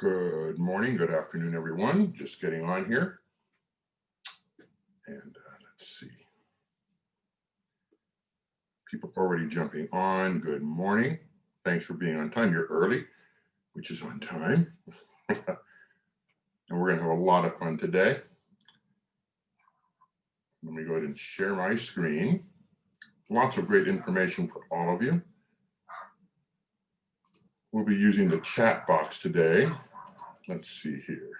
Good morning, good afternoon, everyone. Just getting on here. And let's see. People already jumping on. Good morning. Thanks for being on time. You're early, which is on time. And we're going to have a lot of fun today. Let me go ahead and share my screen. Lots of great information for all of you. We'll be using the chat box today. Let's see here.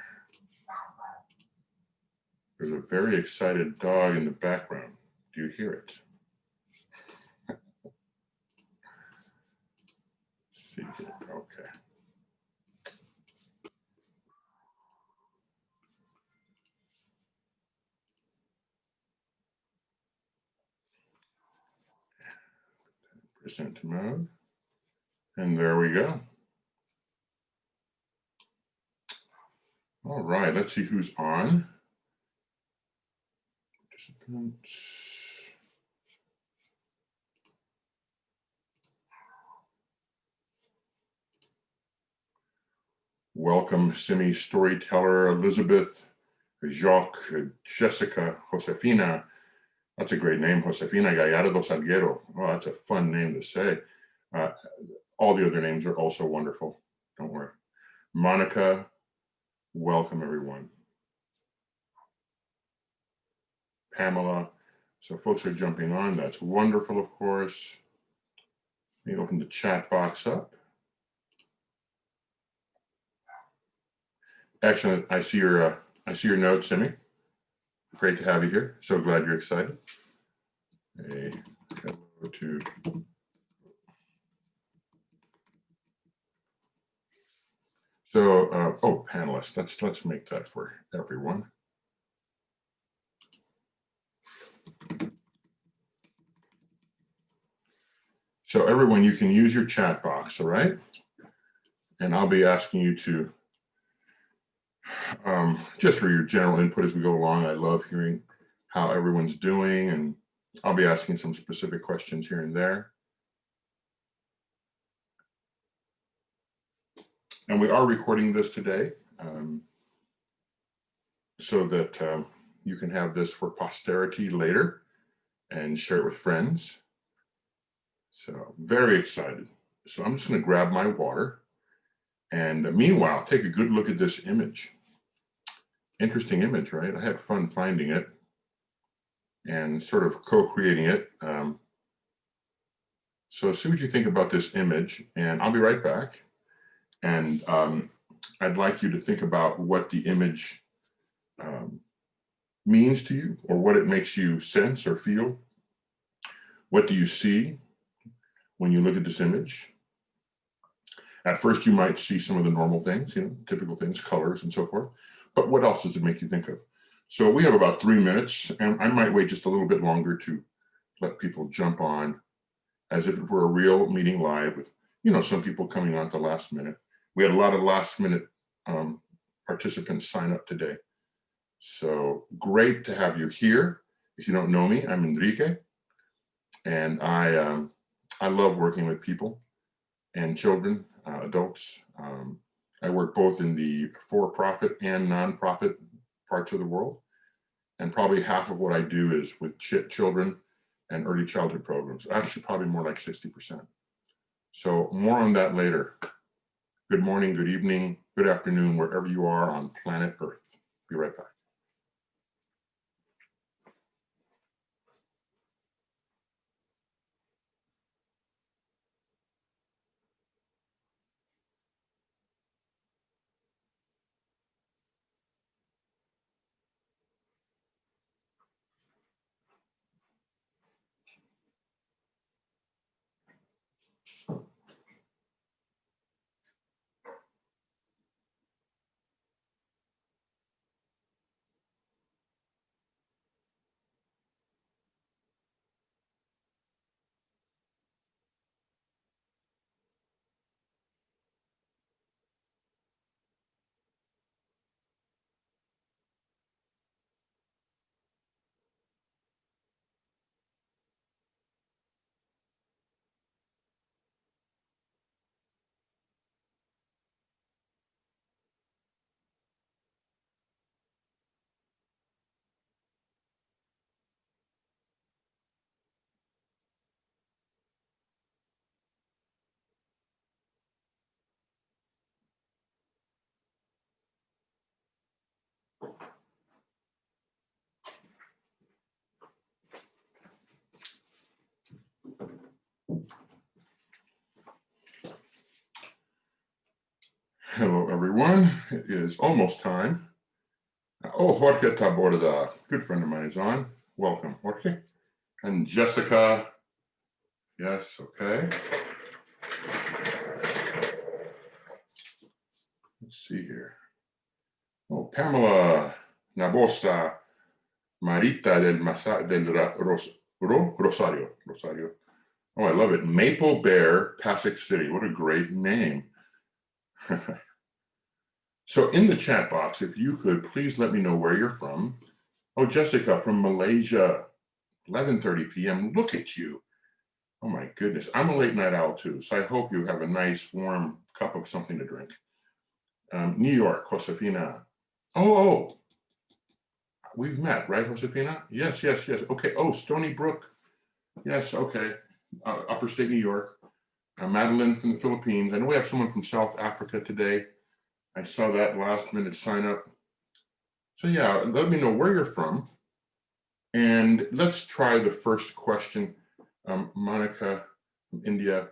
There's a very excited dog in the background. Do you hear it? Let's see here. Okay. Present mode. And there we go. All right, let's see who's on. Participants. Welcome, Simi, Storyteller, Elizabeth, Jacques, Jessica, Josefina. That's a great name, Josefina Gallardo Salguero. Oh, that's a fun name to say. All the other names are also wonderful. Don't worry. Monica, welcome, everyone. Pamela. So folks are jumping on. That's wonderful, of course. Let me open the chat box up. Excellent. I see your notes, Simi. Great to have you here. So glad you're excited. Hey, hello to. So, oh, panelists. Let's make that for everyone. So everyone, you can use your chat box, all right? And I'll be asking you to, just for your general input as we go along. I love hearing how everyone's doing, and I'll be asking some specific questions here and there. And we are recording this today so that you can have this for posterity later and share it with friends. So very excited. So I'm just going to grab my water. And meanwhile, take a good look at this image. Interesting image, right? I had fun finding it and sort of co-creating it. So see what you think about this image, and I'll be right back. And I'd like you to think about what the image means to you, or what it makes you sense or feel. What do you see when you look at this image? At first, you might see some of the normal things, typical things, colors and so forth. But what else does it make you think of? So we have about 3 minutes, and I might wait just a little bit longer to let people jump on as if it were a real meeting live with, some people coming on at the last minute. We had a lot of last minute participants sign up today. So great to have you here. If you don't know me, I'm Enrique, and I love working with people and children, adults. I work both in the for-profit and nonprofit parts of the world, and probably half of what I do is with children and early childhood programs. Actually, probably more like 60%. So more on that later. Good morning, good evening, good afternoon, wherever you are on planet Earth. Be right back. Hello, everyone. It is almost time. Oh, Jorge Taborda, good friend of mine, is on. Welcome, Jorge. And Jessica. Yes, okay. Let's see here. Oh, Pamela Nabosa, Marita Rosario. Oh, I love it. Maple Bear, Pasig City. What a great name. So in the chat box, if you could please let me know where you're from. Oh, Jessica from Malaysia, 11:30 p.m. Look at you. Oh my goodness. I'm a late night owl too, so I hope you have a nice warm cup of something to drink. New York, Josefina. Oh, we've met, right, Josefina? Yes. Okay. Oh, Stony Brook. Yes, okay. Upper State New York. Madeline from the Philippines. I know we have someone from South Africa today. I saw that last minute sign up. So yeah, let me know where you're from. And let's try the first question. Monica from India,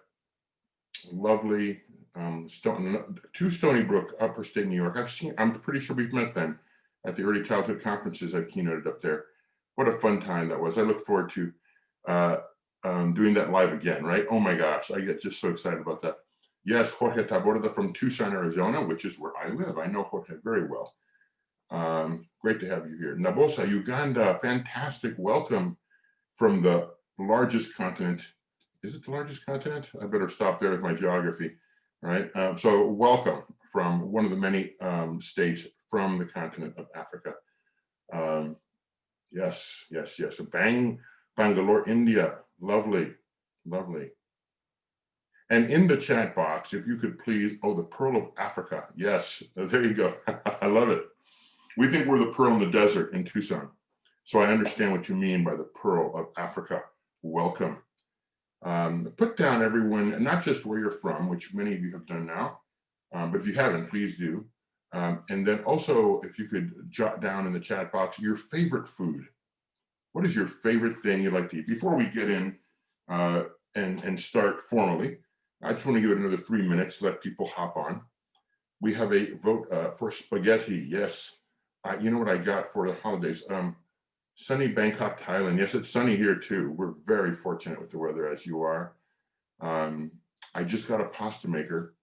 lovely. To Stony Brook, Upper State New York. I'm pretty sure we've met them at the early childhood conferences I've keynoted up there. What a fun time that was. I look forward to doing that live again, right? Oh my gosh, I get just so excited about that. Yes, Jorge Taborda from Tucson, Arizona, which is where I live. I know Jorge very well. Great to have you here. Nabosa, Uganda, fantastic. Welcome from the largest continent. Is it the largest continent? I better stop there with my geography, right? So welcome from one of the many states from the continent of Africa. Yes. Bangalore, India, lovely. And in the chat box, if you could please, the Pearl of Africa. Yes, there you go. I love it. We think we're the pearl in the desert in Tucson. So I understand what you mean by the Pearl of Africa. Welcome. Put down, everyone, not just where you're from, which many of you have done now, but if you haven't, please do. And then also, if you could jot down in the chat box your favorite food. What is your favorite thing you like to eat? Before we get in and start formally, I just want to give it another 3 minutes, let people hop on. We have a vote for spaghetti. Yes. You know what I got for the holidays? Sunny Bangkok, Thailand. Yes, it's sunny here too. We're very fortunate with the weather, as you are. I just got a pasta maker.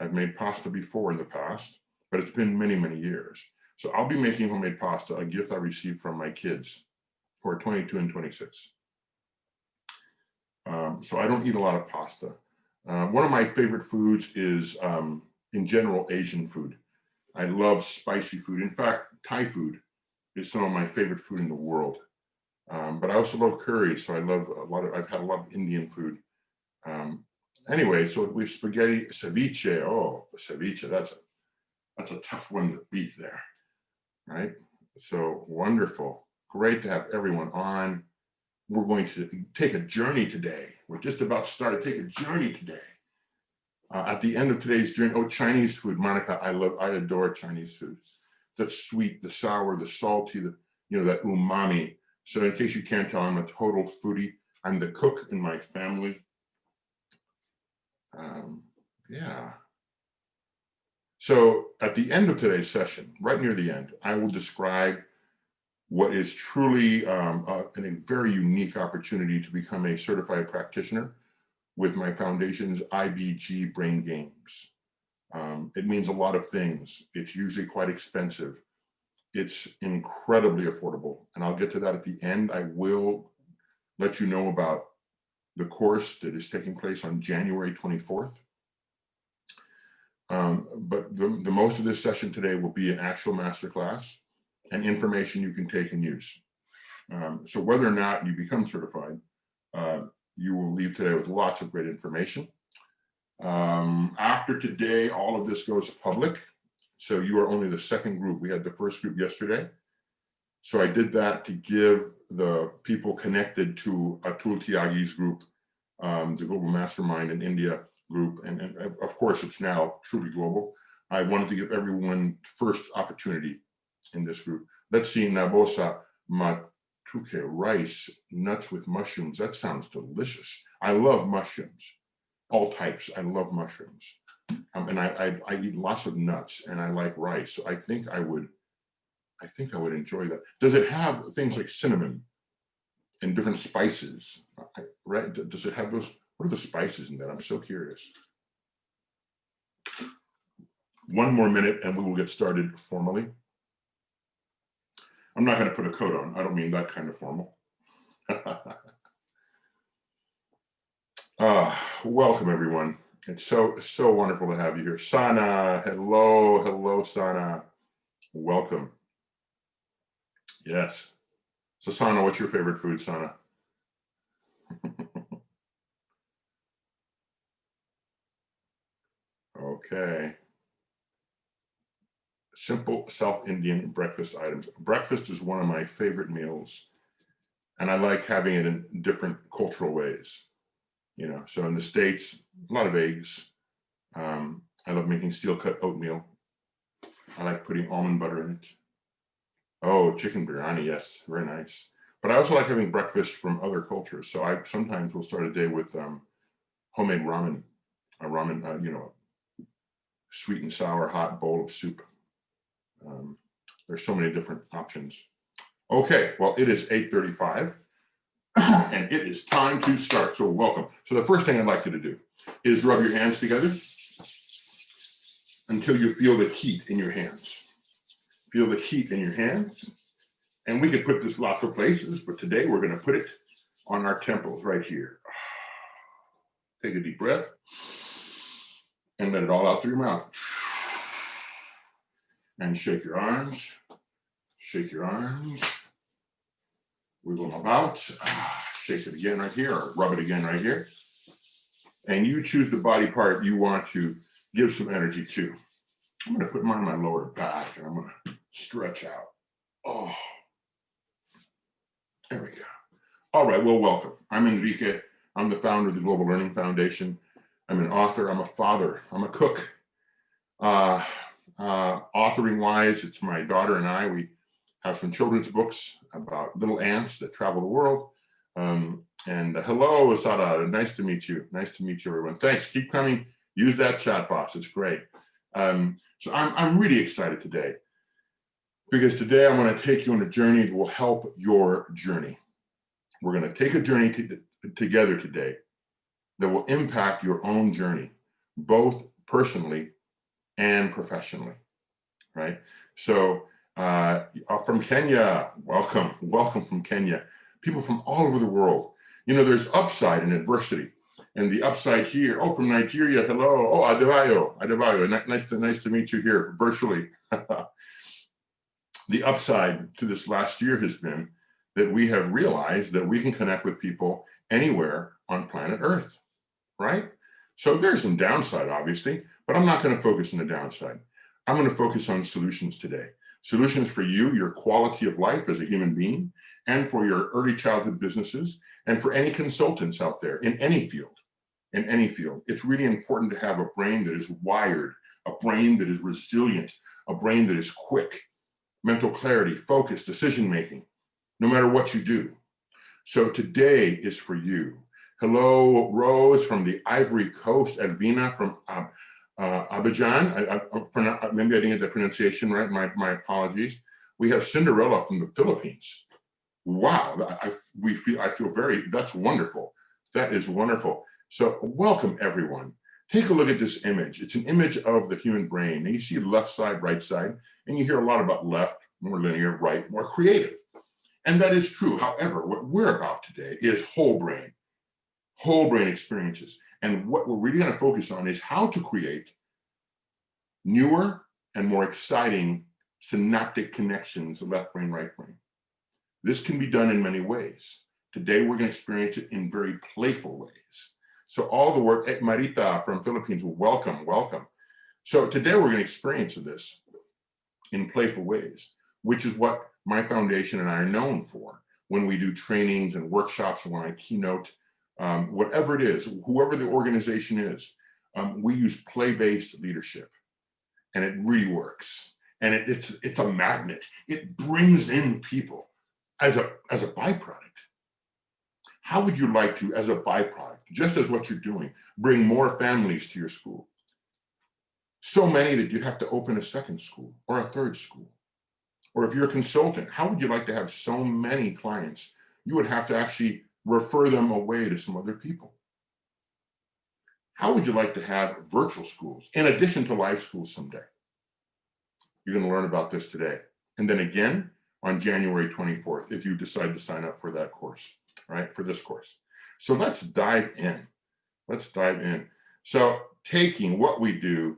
I've made pasta before in the past, but it's been many, many years. So I'll be making homemade pasta, a gift I received from my kids who are 22 and 26. So I don't eat a lot of pasta. One of my favorite foods is, in general, Asian food. I love spicy food. In fact, Thai food is some of my favorite food in the world. But I also love curry, so I've had a lot of Indian food. Anyway, so we have spaghetti, ceviche. Oh, the ceviche, that's a tough one to beat there, right? So wonderful. Great to have everyone on. We're going to take a journey today. We're just about to start to take a journey today. At the end of today's journey, Chinese food, Monica, I adore Chinese food. The sweet, the sour, the salty, that umami. So in case you can't tell, I'm a total foodie. I'm the cook in my family. Yeah. So at the end of today's session, right near the end, I will describe what is truly a very unique opportunity to become a certified practitioner with my foundation's iBG brain games. It means a lot of things. It's usually quite expensive. It's incredibly affordable. And I'll get to that at the end. I will let you know about the course that is taking place on January 24th. But the most of this session today will be an actual masterclass and information you can take and use. So whether or not you become certified, you will leave today with lots of great information. After today, all of this goes public. So you are only the second group. We had the first group yesterday. So I did that to give the people connected to Atul Tyagi's group, the Global Mastermind in India group. And of course, it's now truly global. I wanted to give everyone first opportunity in this group. Let's see, Nabosa Matuke, rice, nuts with mushrooms. That sounds delicious. I love mushrooms, all types. I love mushrooms. And I eat lots of nuts, and I like rice. So I think I would enjoy that. Does it have things like cinnamon and different spices? Right? Does it have those? What are the spices in that? I'm so curious. One more minute and we will get started formally. I'm not going to put a coat on. I don't mean that kind of formal. Welcome, everyone. It's so wonderful to have you here. Sana, hello, Sana. Welcome. Yes. So Sana, what's your favorite food, Sana? Okay. Simple South Indian breakfast items. Breakfast is one of my favorite meals, and I like having it in different cultural ways. You know, so in the States, a lot of eggs. I love making steel cut oatmeal. I like putting almond butter in it. Oh, chicken biryani, yes, very nice. But I also like having breakfast from other cultures. So I sometimes will start a day with homemade ramen, you know, sweet and sour hot bowl of soup. There's so many different options. Okay, well, it is 8:35 and it is time to start. So welcome. So the first thing I'd like you to do is rub your hands together until you feel the heat in your hands. Feel the heat in your hands. And we could put this lots of places, but today we're going to put it on our temples right here. Take a deep breath and let it all out through your mouth. And shake your arms. Shake your arms. Wiggle them about. Shake it again right here, or rub it again right here. And you choose the body part you want to give some energy to. I'm going to put mine on my lower back and I'm going to stretch out. Oh, there we go. All right, well, welcome. I'm Enrique. I'm the founder of the Global Learning Foundation. I'm an author. I'm a father. I'm a cook. Authoring wise, it's my daughter and I. We have some children's books about little ants that travel the world. Hello, Asada. Nice to meet you. Nice to meet you, everyone. Thanks. Keep coming. Use that chat box. It's great. So I'm really excited today because today I'm going to take you on a journey that will help your journey. We're going to take a journey together today that will impact your own journey, both personally and professionally, right? So from Kenya, welcome from Kenya. People from all over the world. You know, there's upside in adversity. And the upside here, oh, from Nigeria, hello. Oh, Adebayo, nice to meet you here virtually. The upside to this last year has been that we have realized that we can connect with people anywhere on planet Earth, right? So there's some downside, obviously, but I'm not going to focus on the downside. I'm going to focus on solutions today. Solutions for you, your quality of life as a human being, and for your early childhood businesses, and for any consultants out there in any field. In any field, it's really important to have a brain that is wired, a brain that is resilient, a brain that is quick, mental clarity, focus, decision-making, no matter what you do. So today is for you. Hello, Rose from the Ivory Coast, Edwina from Abidjan. Maybe I didn't get the pronunciation right, my apologies. We have Cinderella from the Philippines. Wow, I feel that's wonderful. That is wonderful. So welcome everyone. Take a look at this image. It's an image of the human brain. And you see left side, right side, and you hear a lot about left, more linear, right, more creative. And that is true. However, what we're about today is whole brain experiences. And what we're really going to focus on is how to create newer and more exciting synaptic connections of left brain, right brain. This can be done in many ways. Today, we're going to experience it in very playful ways. So all the work, Marita from Philippines, welcome. So today we're going to experience this in playful ways, which is what my foundation and I are known for when we do trainings and workshops, when I keynote, whatever it is, whoever the organization is, we use play-based leadership, and it really works. And it's a magnet. It brings in people as a byproduct. How would you like to, as a byproduct, just as what you're doing, bring more families to your school, So many that you have to open a second school or a third school. Or if you're a consultant, how would you like to have so many clients? You would have to actually refer them away to some other people. How would you like to have virtual schools in addition to live schools someday? You're going to learn about this today. And then again on January 24th, if you decide to sign up for that course, right, for this course. So let's dive in. Let's dive in. So taking what we do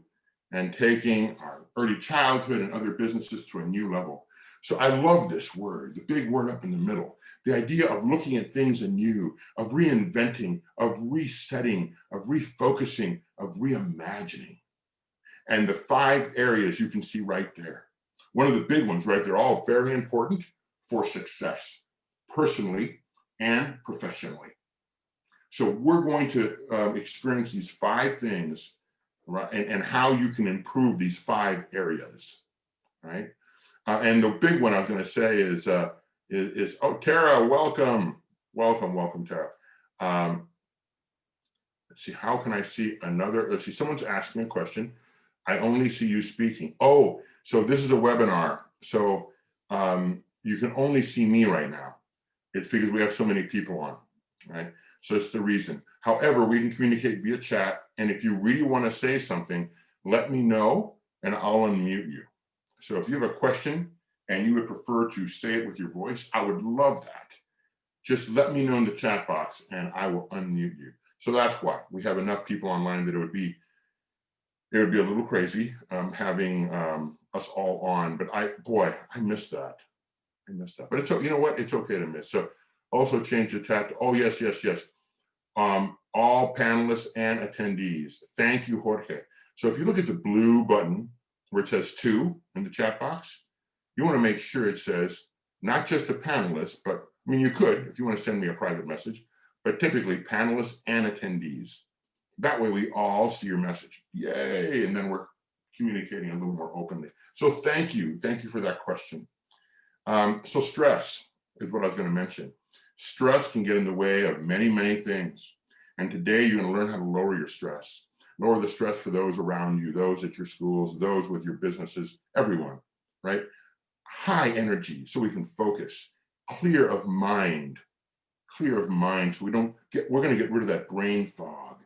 and taking our early childhood and other businesses to a new level. So I love this word, the big word up in the middle, the idea of looking at things anew, of reinventing, of resetting, of refocusing, of reimagining. And the 5 areas you can see right there. One of the big ones, right? They're all very important for success, personally and professionally. So we're going to experience these 5 things, right? And how you can improve these 5 areas, right? And the big one I was going to say is oh, Tara, welcome, Tara. Let's see, how can I see another? Let's see, someone's asking a question. I only see you speaking. Oh, so this is a webinar. So you can only see me right now. It's because we have so many people on, right? So it's the reason. However, we can communicate via chat. And if you really want to say something, let me know and I'll unmute you. So if you have a question and you would prefer to say it with your voice, I would love that. Just let me know in the chat box and I will unmute you. So that's why we have enough people online that it would be a little crazy having us all on. But I miss that. I miss that. But it's, you know what? It's okay to miss. So also change the chat. Oh, yes. All panelists and attendees. Thank you, Jorge. So if you look at the blue button where it says 2 in the chat box, you want to make sure it says not just the panelists, but I mean, you could if you want to send me a private message, but typically panelists and attendees. That way we all see your message. Yay. And then we're communicating a little more openly. So thank you. Thank you for that question. So stress is what I was going to mention. Stress can get in the way of many, many things. And today you're going to learn how to lower your stress, lower the stress for those around you, those at your schools, those with your businesses, everyone, right? High energy so we can focus, clear of mind so we don't we're going to get rid of that brain fog,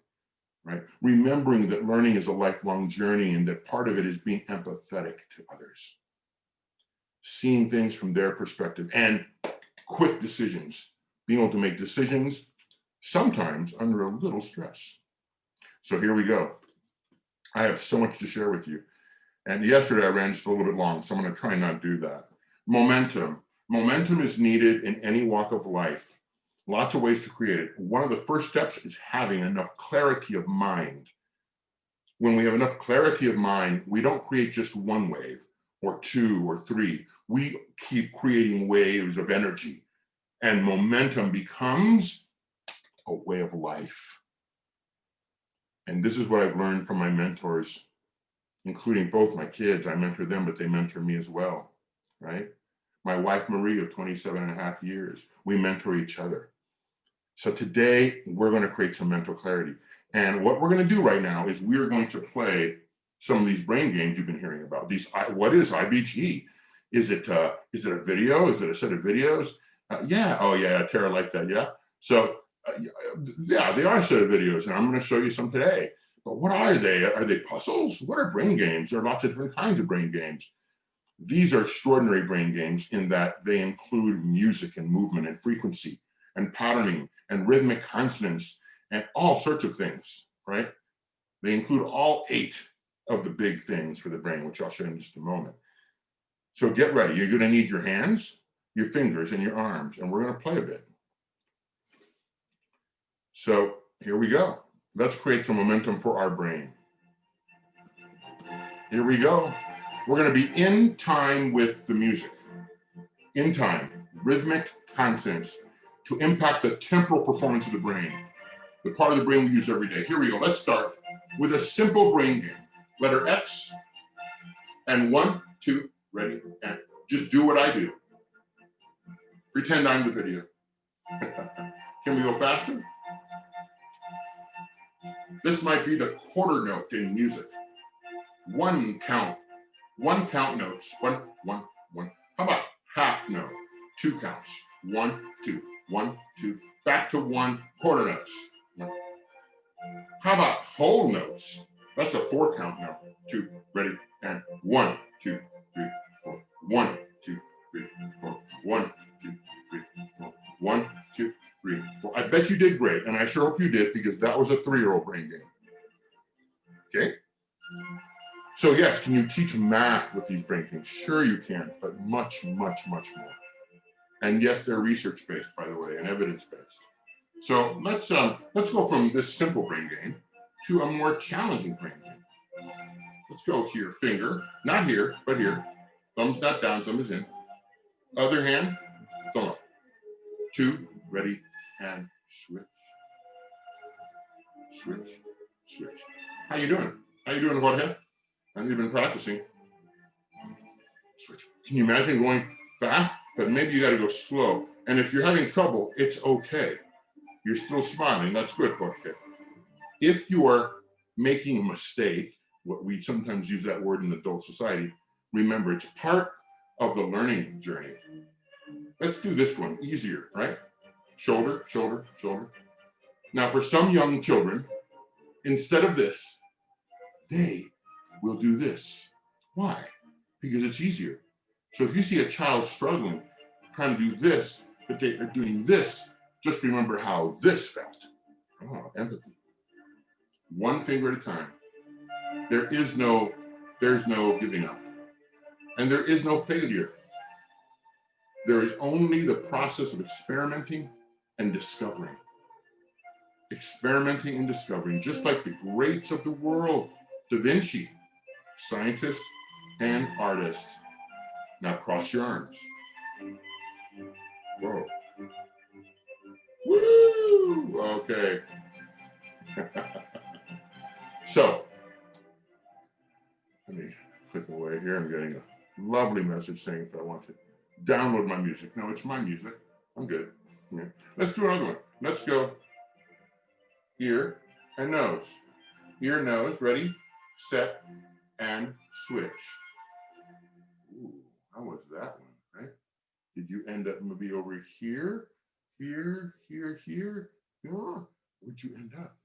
right? Remembering that learning is a lifelong journey and that part of it is being empathetic to others, seeing things from their perspective, and quick decisions, being able to make decisions sometimes under a little stress. So here we go. I have so much to share with you. And yesterday I ran just a little bit long, so I'm going to try and not do that. Momentum. Momentum is needed in any walk of life. Lots of ways to create it. One of the first steps is having enough clarity of mind. When we have enough clarity of mind, we don't create just one wave or 2 or 3. We keep creating waves of energy, and momentum becomes a way of life. And this is what I've learned from my mentors, including both my kids. I mentor them, but they mentor me as well, right? My wife, Marie, of 27 and a half years, we mentor each other. So today we're going to create some mental clarity. And what we're going to do right now is we're going to play some of these brain games you've been hearing about. What is iBG? Is it a video? Is it a set of videos? Yeah. Oh yeah, Tara liked that. Yeah. So yeah, they are a set of videos, and I'm going to show you some today. But what are they? Are they puzzles? What are brain games? There are lots of different kinds of brain games. These are extraordinary brain games in that they include music and movement and frequency and patterning and rhythmic consonance and all sorts of things, right? They include all 8 of the big things for the brain, which I'll show you in just a moment. So get ready. You're going to need your hands, your fingers, and your arms, and we're going to play a bit. So here we go. Let's create some momentum for our brain. Here we go. We're going to be in time with the music. In time, rhythmic consonance to impact the temporal performance of the brain, the part of the brain we use every day. Here we go. Let's start with a simple brain game. Letter X, and 1, 2, ready, and just do what I do. Pretend I'm the video. Can we go faster? This might be the quarter note in music. one count notes. One. How about half note? 2 counts. 1, 2, 1, 2. Back to 1, quarter notes. 1. How about whole notes? That's a 4 count note. 2, ready, and 1, 2, 3, 4. 1, 2, 3, 4. 1, 2, 3, 4. 1, 2, 3, 4. I bet you did great, and I sure hope you did, because that was a 3-year-old brain game. Okay? So yes, can you teach math with these brain games? Sure you can, but much, much, much more. And yes, they're research-based, by the way, and evidence-based. So let's go from this simple brain game to a more challenging brain game. Let's go here, finger, not here, but here. Thumb's not down, thumb is in. Other hand, thumb up. 2, ready, and switch. Switch, switch. How you doing? How you doing, Jorge? I know you've been practicing. Switch. Can you imagine going fast? But maybe you got to go slow. And if you're having trouble, it's okay. You're still smiling. That's good, Jorge. If you are making a mistake, what we sometimes use that word in adult society, remember it's part of the learning journey. Let's do this one easier, right? Shoulder, shoulder, shoulder. Now, for some young children, instead of this, they will do this. Why? Because it's easier. So if you see a child struggling, trying to do this, but they are doing this, just remember how this felt. Oh, empathy. One finger at a time. There's no giving up. And there is no failure. There is only the process of experimenting and discovering. Experimenting and discovering, just like the greats of the world, Da Vinci, scientist and artist. Now cross your arms. Whoa. Woo! Okay. So, let me click away here. I'm getting a lovely message saying if I want to download my music. No, it's my music. I'm good. Yeah. Let's do another one. Let's go ear and nose. Ear, nose, ready, set, and switch. Ooh, how was that one, right? Did you end up maybe over here, here, here, here? Yeah. Where'd you end up?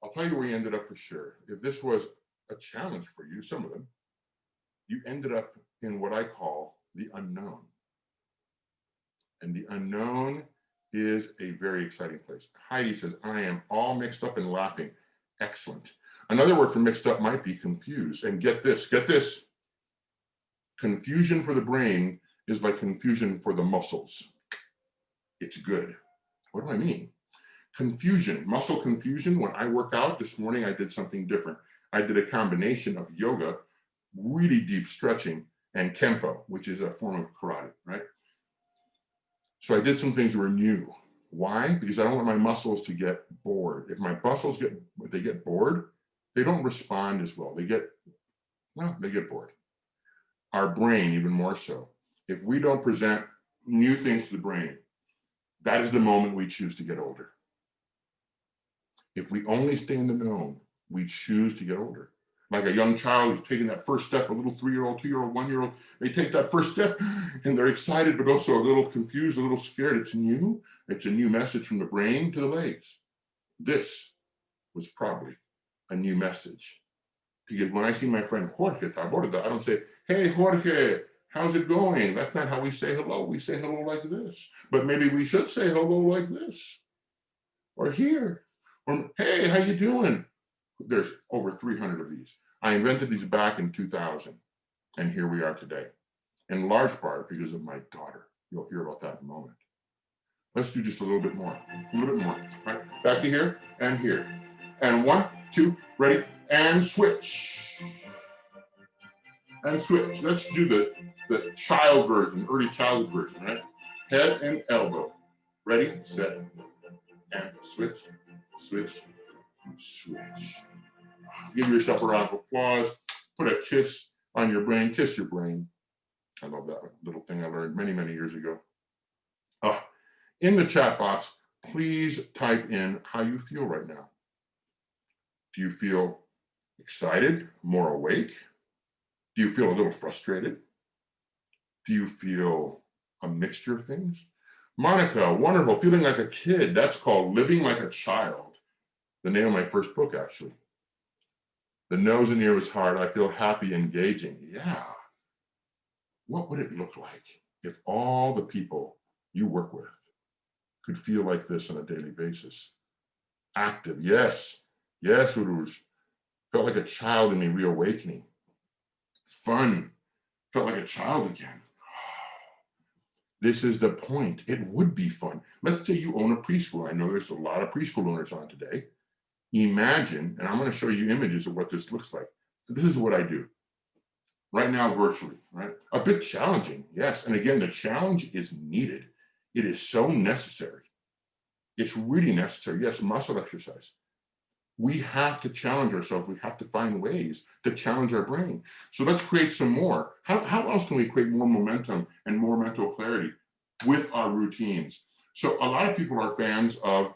I'll tell you where you ended up for sure. If this was a challenge for you, some of them, you ended up in what I call the unknown. And the unknown is a very exciting place. Heidi says, I am all mixed up and laughing. Excellent. Another word for mixed up might be confused. And get this. Confusion for the brain is like confusion for the muscles. It's good. What do I mean? Confusion, muscle confusion. When I work out this morning, I did something different. I did a combination of yoga, really deep stretching, and Kempo, which is a form of karate, right? So I did some things that were new. Why? Because I don't want my muscles to get bored. If my muscles get bored, they don't respond as well. They get bored. Our brain, even more so. If we don't present new things to the brain, that is the moment we choose to get older. If we only stay in the known, we choose to get older. Like a young child who's taking that first step, a little 3-year-old, 2-year-old, 1-year-old, they take that first step and they're excited, but also a little confused, a little scared. It's new. It's a new message from the brain to the legs. This was probably a new message. Because when I see my friend Jorge Taborda, I don't say, hey, Jorge, how's it going? That's not how we say hello. We say hello like this. But maybe we should say hello like this. Or here. Or, hey, how you doing? There's over 300 of these. I invented these back in 2000, and here we are today, in large part because of my daughter. You'll hear about that in a moment. Let's do just a little bit more, right? Back to here and here. And 1, 2, ready, and switch. And switch. Let's do the child version, early childhood version, right? Head and elbow. Ready, set, and switch, switch, switch. Give yourself a round of applause. Put a kiss on your brain. Kiss your brain. I love that little thing I learned many, many years ago. In the chat box, please type in how you feel right now. Do you feel Excited? More awake? Do you feel a little frustrated? Do you feel a mixture of things? Monica, wonderful, feeling like a kid. That's called living like a child. The name of my first book, actually. The nose and ear is hard. I feel happy, engaging. Yeah. What would it look like if all the people you work with could feel like this on a daily basis? Active, yes. Yes, Uruj. Felt like a child in me reawakening. Fun. Felt like a child again. This is the point. It would be fun. Let's say you own a preschool. I know there's a lot of preschool owners on today. Imagine, and I'm going to show you images of what this looks like. This is what I do right now virtually, right? A bit challenging, yes. And again, the challenge is needed. It is so necessary. It's really necessary. Yes, muscle exercise. We have to challenge ourselves. We have to find ways to challenge our brain. So let's create some more. How else can we create more momentum and more mental clarity with our routines? So a lot of people are fans of,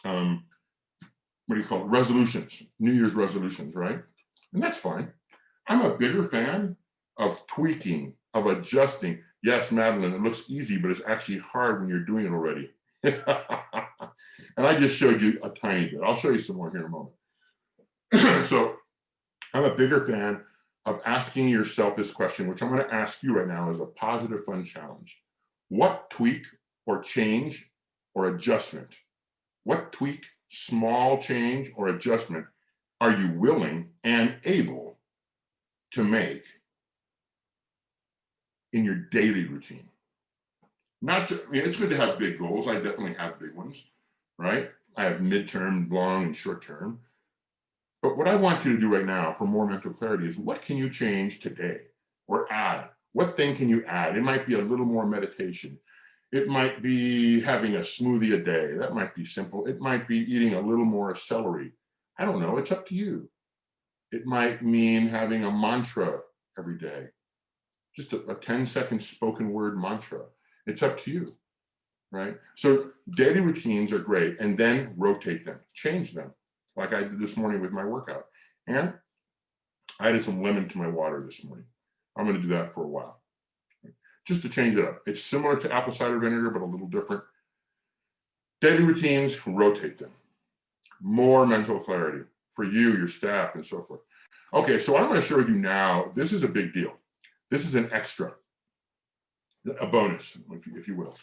what do you call it? Resolutions, New Year's resolutions, right? And that's fine. I'm a bigger fan of tweaking, of adjusting. Yes, Madeline, it looks easy, but it's actually hard when you're doing it already. And I just showed you a tiny bit. I'll show you some more here in a moment. So I'm a bigger fan of asking yourself this question, which I'm going to ask you right now as a positive, fun challenge. What tweak or change or adjustment, what tweak, small change or adjustment are you willing and able to make in your daily routine? Not just, I mean, it's good to have big goals. I definitely have big ones, right? I have midterm, long, and short term. But what I want you to do right now for more mental clarity is what can you change today or add? What thing can you add? It might be a little more meditation. It might be having a smoothie a day. That might be simple. It might be eating a little more celery. I don't know. It's up to you. It might mean having a mantra every day, just a 10-second spoken word mantra. It's up to you, right? So daily routines are great, and then rotate them, change them, like I did this morning with my workout. And I added some lemon to my water this morning. I'm going to do that for a while, just to change it up. It's similar to apple cider vinegar, but a little different. Daily routines, rotate them. More mental clarity for you, your staff, and so forth. Okay, so what I'm going to share with you now, this is a big deal. This is an extra, a bonus, if you will.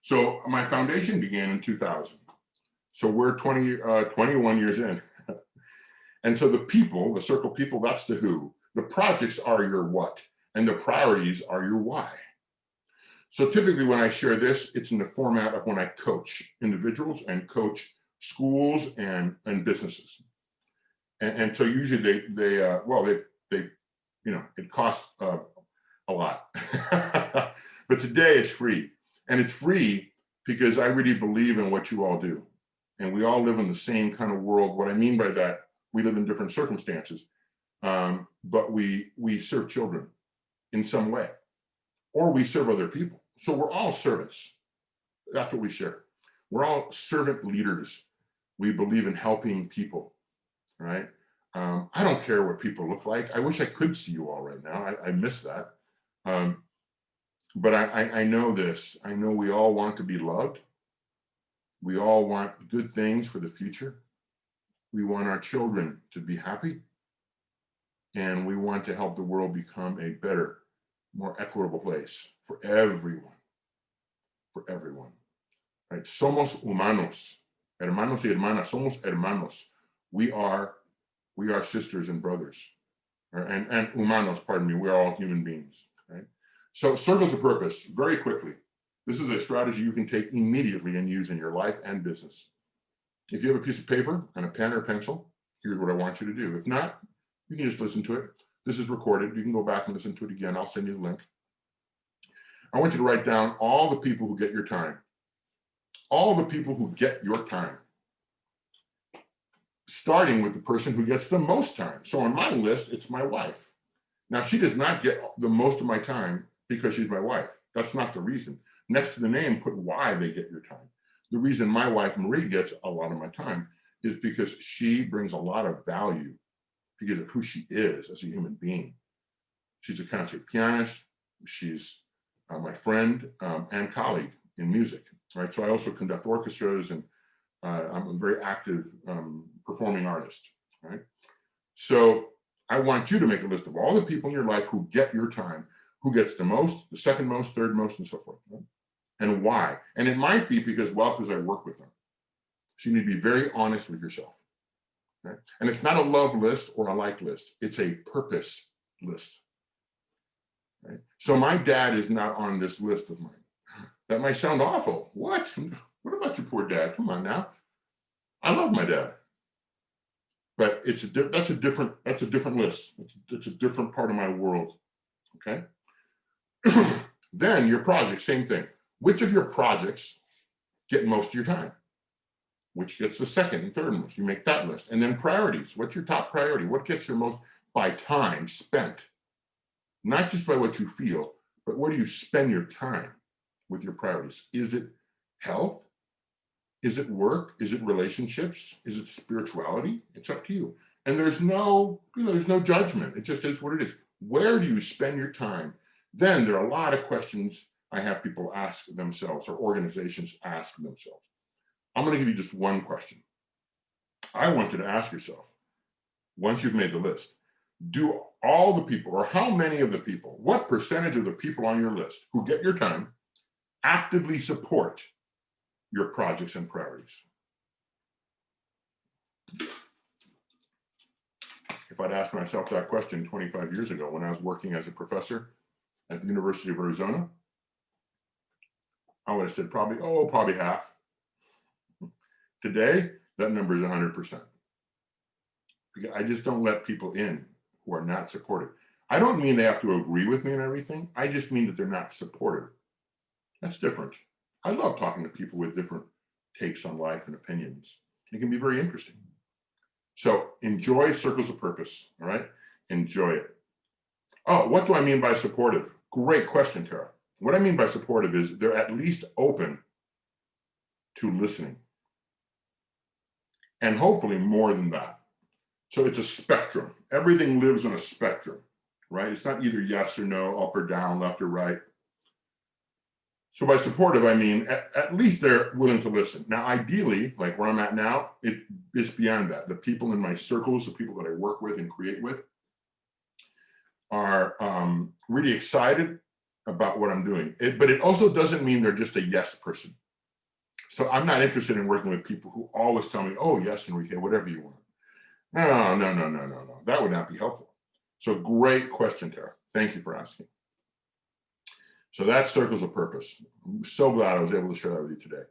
So my foundation began in 2000. So we're 21 years in. And so the people, the circle people, that's the who. The projects are your what, and the priorities are your why. So typically when I share this, it's in the format of when I coach individuals and coach schools and businesses. And so usually they you know, it costs a lot. But today it's free. And it's free because I really believe in what you all do. And we all live in the same kind of world. What I mean by that, we live in different circumstances, but we serve children in some way, or we serve other people. So we're all servants. That's what we share. We're all servant leaders. We believe in helping people, right? I don't care what people look like. I wish I could see you all right now. I miss that. But I know this. I know we all want to be loved. We all want good things for the future. We want our children to be happy. And we want to help the world become a better, more equitable place for everyone. For everyone. Right? Somos humanos. Hermanos y hermanas. Somos hermanos. We are sisters and brothers. Right? And humanos, pardon me, we're all human beings. Right? So circles of purpose, very quickly. This is a strategy you can take immediately and use in your life and business. If you have a piece of paper and a pen or pencil, here's what I want you to do. If not, you can just listen to it. This is recorded. You can go back and listen to it again. I'll send you the link. I want you to write down all the people who get your time. All the people who get your time. Starting with the person who gets the most time. So on my list, it's my wife. Now, she does not get the most of my time because she's my wife. That's not the reason. Next to the name, put why they get your time. The reason my wife, Marie, gets a lot of my time is because she brings a lot of value because of who she is as a human being. She's a concert pianist. She's my friend and colleague in music, right? So I also conduct orchestras, and I'm a very active performing artist, right? So I want you to make a list of all the people in your life who get your time, who gets the most, the second most, third most, and so forth, right? And why. And it might be because I work with them. So you need to be very honest with yourself. Right? And it's not a love list or a like list. It's a purpose list. Right? So my dad is not on this list of mine. That might sound awful. What? What about your poor dad? Come on now. I love my dad. But that's a different list. It's a different part of my world. Okay. Then your project, same thing. Which of your projects get most of your time? Which gets the second and third most? You make that list. And then priorities. What's your top priority? What gets your most by time spent? Not just by what you feel, but where do you spend your time with your priorities? Is it health? Is it work? Is it relationships? Is it spirituality? It's up to you. And there's no judgment. It just is what it is. Where do you spend your time? Then there are a lot of questions I have people ask themselves, or organizations ask themselves. I'm going to give you just one question. I want you to ask yourself, once you've made the list, do all the people, or how many of the people, what percentage of the people on your list who get your time actively support your projects and priorities? If I'd asked myself that question 25 years ago when I was working as a professor at the University of Arizona, I would have said probably half. Today, that number is 100%. Because I just don't let people in who are not supportive. I don't mean they have to agree with me and everything. I just mean that they're not supportive. That's different. I love talking to people with different takes on life and opinions. It can be very interesting. So enjoy circles of purpose, all right? Enjoy it. Oh, what do I mean by supportive? Great question, Tara. What I mean by supportive is they're at least open to listening. And hopefully more than that. So it's a spectrum. Everything lives on a spectrum, right? It's not either yes or no, up or down, left or right. So by supportive, I mean, at least they're willing to listen. Now, ideally, like where I'm at now, it's beyond that. The people in my circles, the people that I work with and create with, are really excited about what I'm doing. But it also doesn't mean they're just a yes person. So I'm not interested in working with people who always tell me, oh, yes, Enrique, whatever you want. No. That would not be helpful. So great question, Tara. Thank you for asking. So that's circles of purpose. I'm so glad I was able to share that with you today.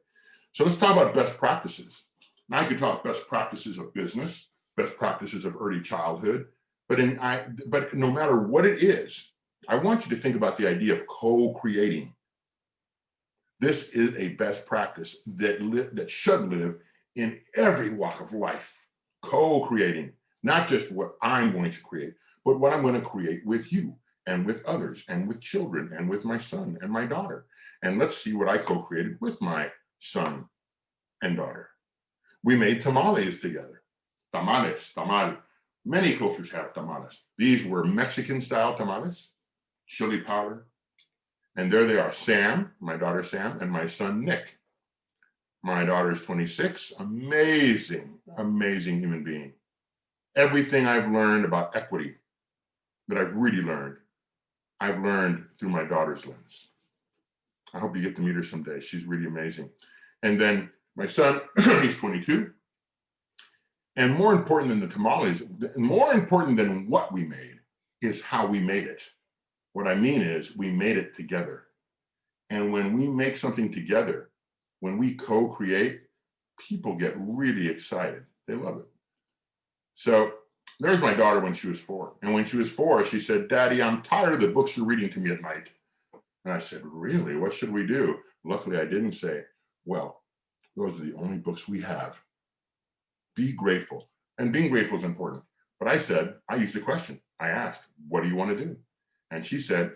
So let's talk about best practices. Now I could talk best practices of business, best practices of early childhood, but no matter what it is, I want you to think about the idea of co-creating. This is a best practice that should live in every walk of life. Co-creating, not just what I'm going to create, but what I'm going to create with you and with others and with children and with my son and my daughter. And let's see what I co-created with my son and daughter. We made tamales together. Tamales, tamal. Many cultures have tamales. These were Mexican-style tamales, chili powder. And there they are, Sam, my daughter Sam, and my son Nick. My daughter is 26, amazing human being. Everything I've learned about equity that I've really learned, I've learned through my daughter's lens. I hope you get to meet her someday. She's really amazing. And then my son, he's 22. And more important than the tamales, more important than what we made is how we made it. What I mean is we made it together. And when we make something together, when we co-create, people get really excited. They love it. So there's my daughter when she was 4. And when she was 4, she said, Daddy, I'm tired of the books you're reading to me at night. And I said, really? What should we do? Luckily, I didn't say, well, those are the only books we have. Be grateful. And being grateful is important. But I used the question. I asked, what do you want to do? And she said,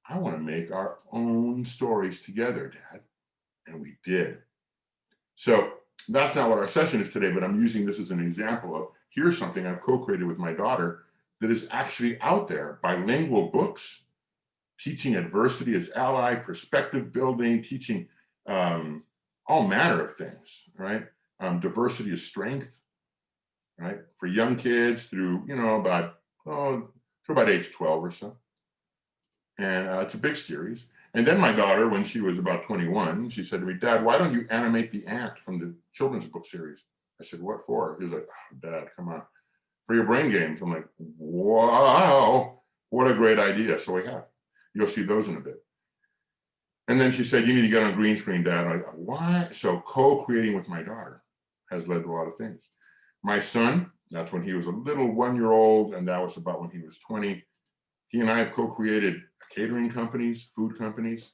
I want to make our own stories together, Dad. And we did. So that's not what our session is today, but I'm using this as an example of here's something I've co-created with my daughter that is actually out there, bilingual books, teaching adversity as ally, perspective building, teaching all manner of things, right? Diversity is strength, right? For young kids through, to about age 12 or so. And it's a big series. And then my daughter, when she was about 21, she said to me, Dad, why don't you animate the ant from the children's book series? I said, what for? He was like, oh, Dad, come on. For your brain games. I'm like, wow, what a great idea. So we have. You'll see those in a bit. And then she said, you need to get on green screen, Dad. And I go, what? So co-creating with my daughter has led to a lot of things. My son, that's when he was a little 1-year-old, and that was about when he was 20. He and I have co-created catering companies, food companies.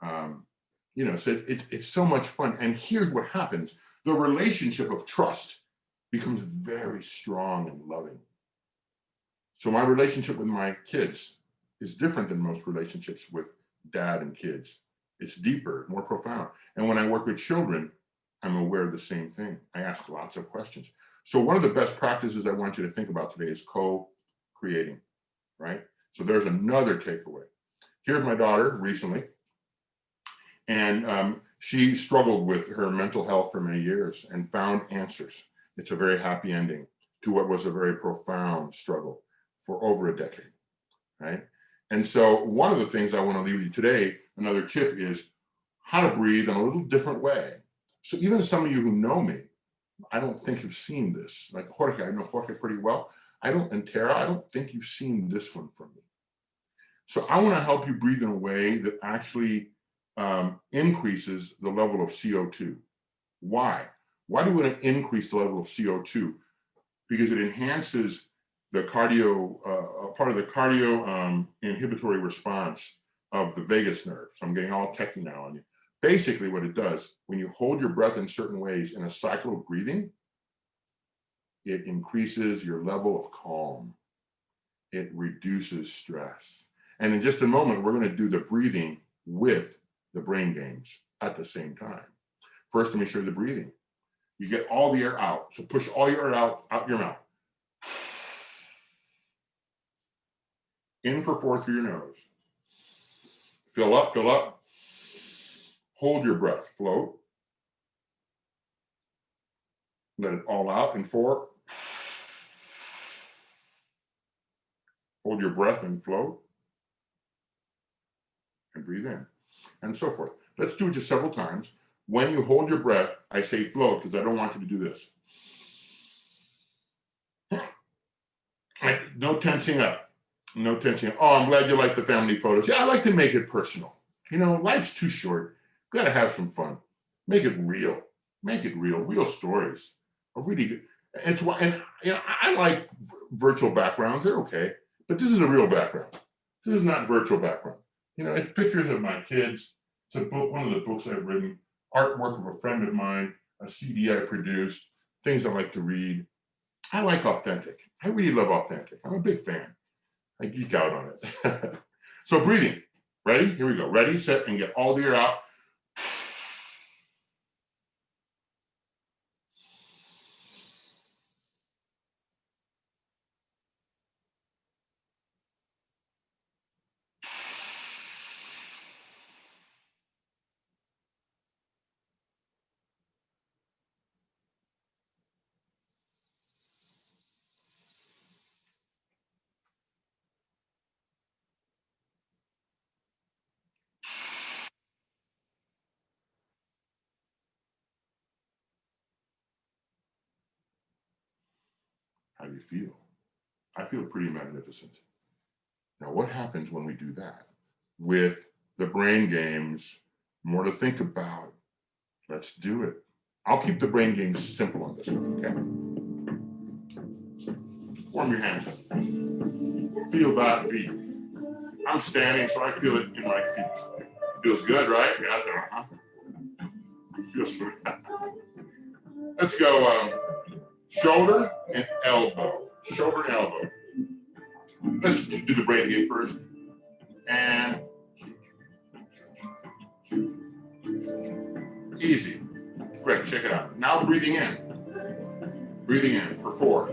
So it's so much fun. And here's what happens. The relationship of trust becomes very strong and loving. So my relationship with my kids is different than most relationships with dad and kids. It's deeper, more profound. And when I work with children, I'm aware of the same thing. I ask lots of questions. So one of the best practices I want you to think about today is co-creating, right? So there's another takeaway. Here's my daughter recently, and she struggled with her mental health for many years and found answers. It's a very happy ending to what was a very profound struggle for over a decade, right? And so one of the things I want to leave with you today, another tip, is how to breathe in a little different way. So even some of you who know me, I don't think you've seen this. Like Jorge, I know Jorge pretty well. And Tara, I don't think you've seen this one from me. So I want to help you breathe in a way that actually increases the level of CO2. Why? Why do we want to increase the level of CO2? Because it enhances the part of the cardio inhibitory response of the vagus nerve. So I'm getting all techie now on you. Basically what it does, when you hold your breath in certain ways in a cycle of breathing, it increases your level of calm. It reduces stress. And in just a moment, we're going to do the breathing with the brain games at the same time. First, let me show you the breathing. You get all the air out. So push all your air out your mouth. In for 4 through your nose. Fill up, fill up. Hold your breath, float. Let it all out in 4. Hold your breath and float. And breathe in, and so forth. Let's do it just several times. When you hold your breath, I say float because I don't want you to do this. No tensing up. No tensing up. Oh, I'm glad you like the family photos. Yeah, I like to make it personal. Life's too short. Got to have some fun. Make it real. Make it real. Real stories are really good. It's why, and I like virtual backgrounds. They're okay, but this is a real background. This is not virtual background. It's pictures of my kids. It's a book, one of the books I've written, artwork of a friend of mine, a CD I produced, things I like to read. I like authentic. I really love authentic. I'm a big fan. I geek out on it. So breathing. Ready? Here we go. Ready, set, and get all the air out. How do you feel? I feel pretty magnificent. Now, what happens when we do that? With the brain games, more to think about. Let's do it. I'll keep the brain games simple on this one, okay? Warm your hands up. Feel that beat. I'm standing, so I feel it in my feet. Feels good, right? Yeah, feels good. Let's go shoulder and elbow. Shoulder and elbow. Let's do the brain game first. And easy. Great, check it out. Now breathing in. Breathing in for 4.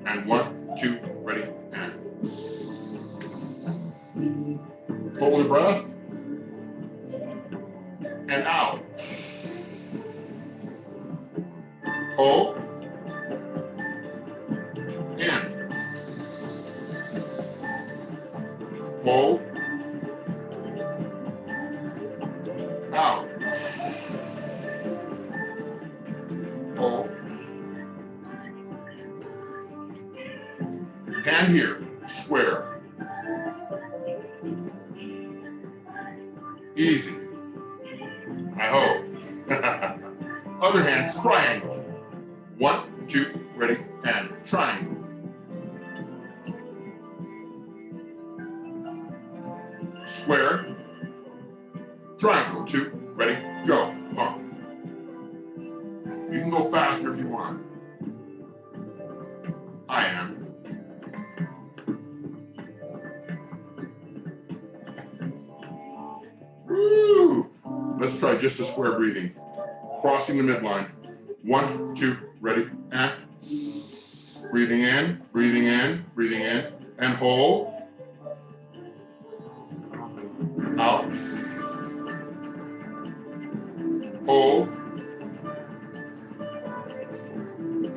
And 1, 2, ready, and. Hold the breath. And out. Hold. In. Hold. Out. Hold. Hand here, square. Easy. I hope. Other hand, triangle. 1, 2, ready, and triangle. Square. Triangle. 2, ready, go. Bump. You can go faster if you want. I am. Woo! Let's try just a square breathing. Crossing the midline. 1, 2, ready, and breathing in, breathing in, breathing in, and hold. Out. Hold.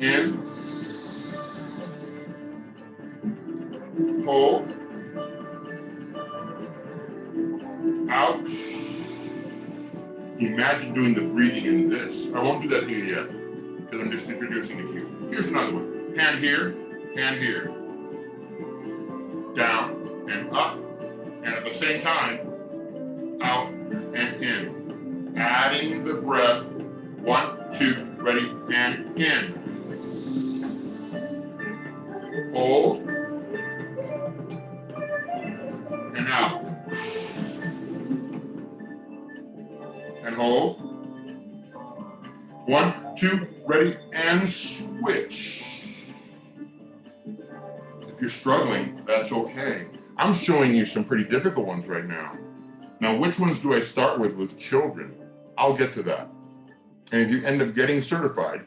In. Hold. Out. Imagine doing the breathing in this. I won't do that to you yet, because I'm just introducing it to you. Here's another one. Hand here, down and up, and at the same time, out and in. Adding the breath. 1, 2, ready, and in. Hold. And out. And hold. 1, 2, ready, and switch. If you're struggling, that's okay. I'm showing you some pretty difficult ones right now. Now, which ones do I start with children? I'll get to that. And if you end up getting certified,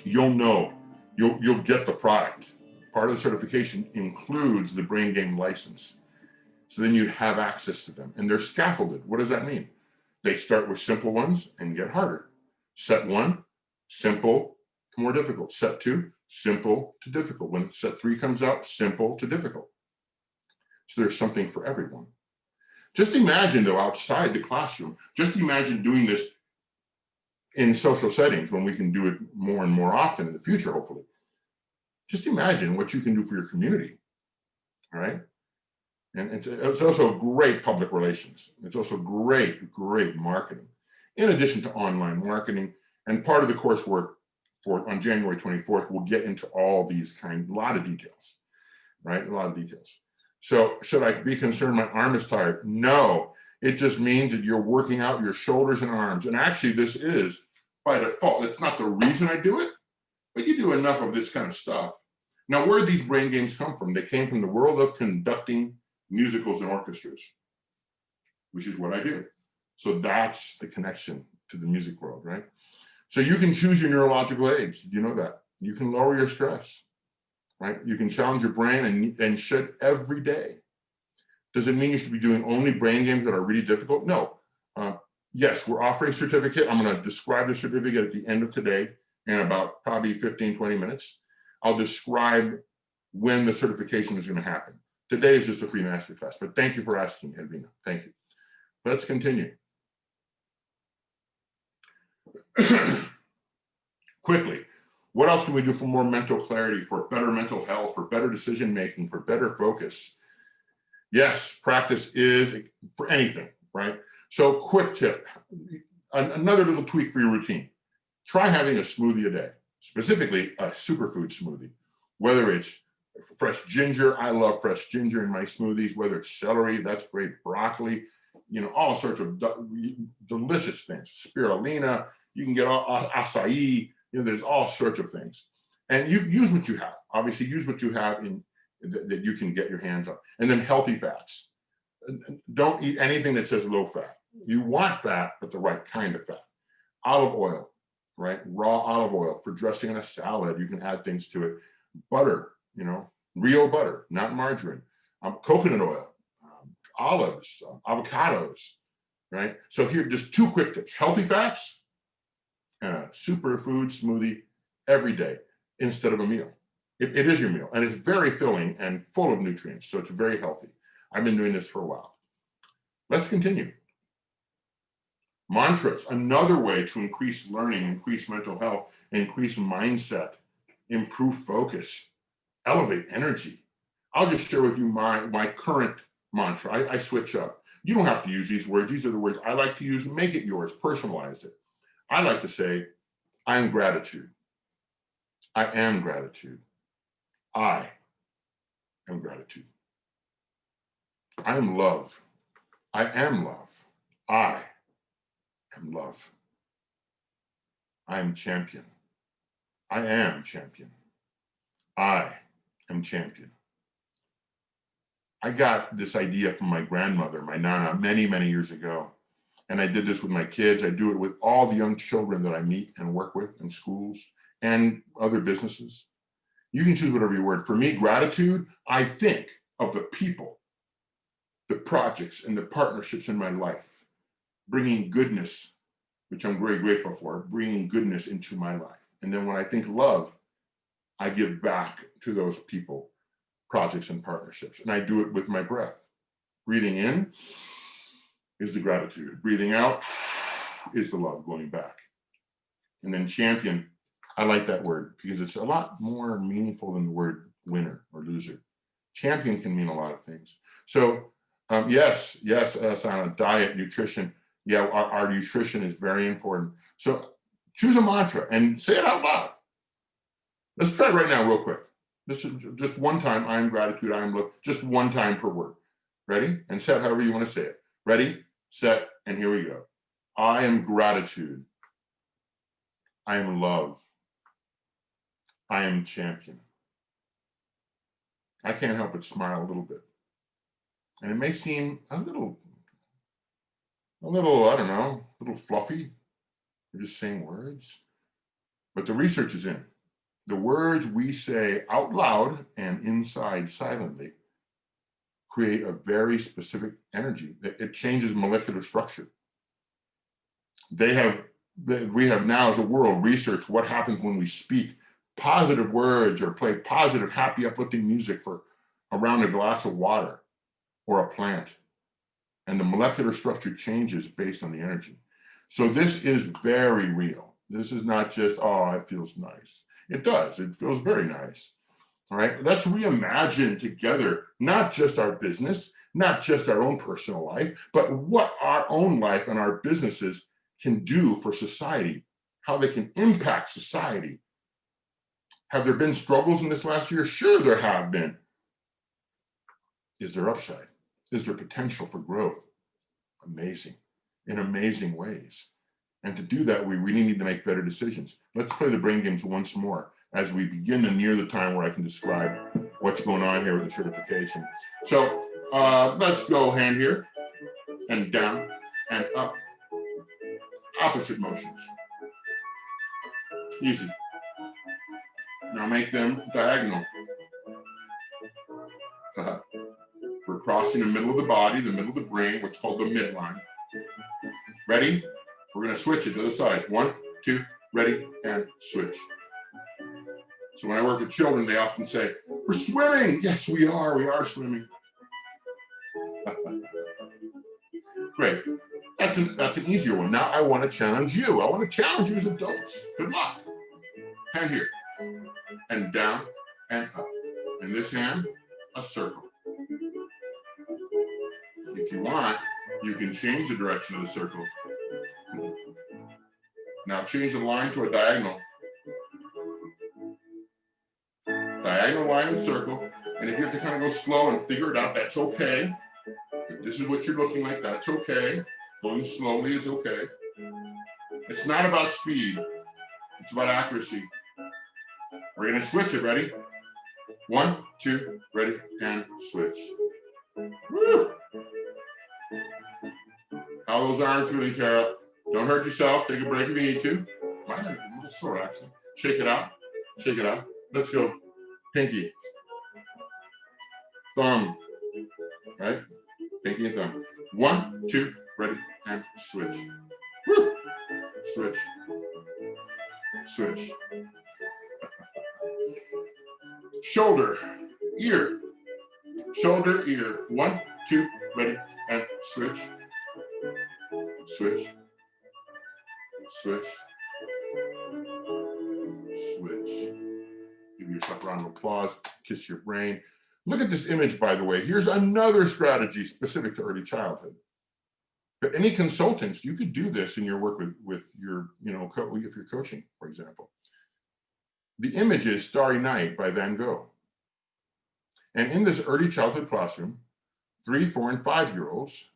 you'll know, you'll get the product. Part of the certification includes the brain game license. So then you have access to them, and they're scaffolded. What does that mean? They start with simple ones and get harder. Set 1, simple to more difficult. Set 2, simple to difficult. When set 3 comes out, simple to difficult. So there's something for everyone. Just imagine, though, outside the classroom, just imagine doing this in social settings when we can do it more and more often in the future, hopefully. Just imagine what you can do for your community, all right? And it's also great public relations. It's also great marketing, in addition to online marketing. And part of the coursework on January 24th, we'll get into all these a lot of details, right? A lot of details. So should I be concerned my arm is tired? No, it just means that you're working out your shoulders and arms. And actually this is by default. It's not the reason I do it, but you do enough of this kind of stuff. Now, where did these brain games come from? They came from the world of conducting musicals and orchestras, which is what I do. So that's the connection to the music world, right? So you can choose your neurological age. You know that. You can lower your stress, right? You can challenge your brain and shed every day. Does it mean you should be doing only brain games that are really difficult? No. Yes, we're offering a certificate. I'm going to describe the certificate at the end of today in about probably 15, 20 minutes. I'll describe when the certification is going to happen. Today is just a free masterclass, but thank you for asking, Edwina. Thank you. Let's continue. Quickly, what else can we do for more mental clarity, for better mental health, for better decision-making, for better focus? Yes, practice is for anything, right? So quick tip, another little tweak for your routine. Try having a smoothie a day, specifically a superfood smoothie, whether it's fresh ginger. I love fresh ginger in my smoothies, whether it's celery, that's great, broccoli, all sorts of delicious things, spirulina, you can get acai, there's all sorts of things. And you use what you have. Obviously, use what you have that you can get your hands on. And then healthy fats. Don't eat anything that says low fat. You want fat, but the right kind of fat. Olive oil, right? Raw olive oil for dressing in a salad. You can add things to it. butter, real butter, not margarine, coconut oil, olives, avocados, right? So here, just 2 quick tips. Healthy fats, superfood smoothie every day instead of a meal. It is your meal, and it's very filling and full of nutrients, so it's very healthy. I've been doing this for a while. Let's continue. Mantras, another way to increase learning, increase mental health, increase mindset, improve focus, elevate energy. I'll just share with you my current mantra. I switch up. You don't have to use these words. These are the words I like to use. Make it yours. Personalize it. I like to say, I am gratitude. I am gratitude. I am gratitude. I am love. I am love. I am love. I am champion. I am champion. I am champion. I got this idea from my grandmother, my Nana, many, many years ago. And I did this with my kids. I do it with all the young children that I meet and work with in schools and other businesses. You can choose whatever your word. For me, gratitude, I think of the people, the projects, and the partnerships in my life, bringing goodness, which I'm very grateful for, bringing goodness into my life. And then when I think love, I give back to those people, projects, and partnerships. And I do it with my breath. Breathing in is the gratitude. Breathing out is the love going back. And then champion, I like that word because it's a lot more meaningful than the word winner or loser. Champion can mean a lot of things. So yes, Sana, diet, nutrition. Yeah, our nutrition is very important. So choose a mantra and say it out loud. Let's try it right now real quick. Just one time, I am gratitude, I am love, just one time per word. Ready? And say it however you want to say it. Ready, set, and here we go. I am gratitude. I am love. I am champion. I can't help but smile a little bit. And it may seem a little, I don't know, a little fluffy. We're just saying words. But the research is in. The words we say out loud and inside silently create a very specific energy. It changes molecular structure. We have now as a world researched what happens when we speak positive words or play positive, happy, uplifting music for around a glass of water or a plant. And the molecular structure changes based on the energy. So this is very real. This is not just, oh, it feels nice. It does. It feels very nice. All right. Let's reimagine together, not just our business, not just our own personal life, but what our own life and our businesses can do for society, how they can impact society. Have there been struggles in this last year? Sure, there have been. Is there upside? Is there potential for growth? Amazing, in amazing ways. And to do that, we really need to make better decisions. Let's play the brain games once more as we begin to near the time where I can describe what's going on here with the certification. So let's go hand here and down and up. Opposite motions. Easy. Now make them diagonal. We're crossing the middle of the body, the middle of the brain, what's called the midline. Ready? We're going to switch it to the side. 1, 2, ready, and switch. So when I work with children, they often say, we're swimming. Yes, we are swimming. Great. That's an easier one. Now I want to challenge you. I want to challenge you as adults. Good luck. Hand here, and down, and up. In this hand, a circle. If you want, you can change the direction of the circle. Now change the line to a diagonal. Diagonal line and circle. And if you have to kind of go slow and figure it out, that's okay. If this is what you're looking like, that's okay. Going slowly is okay. It's not about speed. It's about accuracy. We're going to switch it. Ready? 1, 2, ready, and switch. Woo! How are those arms feeling, Tara? Don't hurt yourself. Take a break if you need to. Mine are sore, actually. Shake it out. Shake it out. Let's go. pinky, thumb, right? Pinky and thumb. 1, 2, ready, and switch. Woo! Switch. Switch. Shoulder, ear, shoulder, ear. 1, 2, ready, and switch. Switch. Switch. Switch. Give yourself a round of applause. Kiss your brain. Look at this image, by the way. Here's another strategy specific to early childhood. But any consultants, you could do this in your work with your, if you're coaching, for example. The image is Starry Night by Van Gogh. And in this early childhood classroom, 3, 4, and 5-year-olds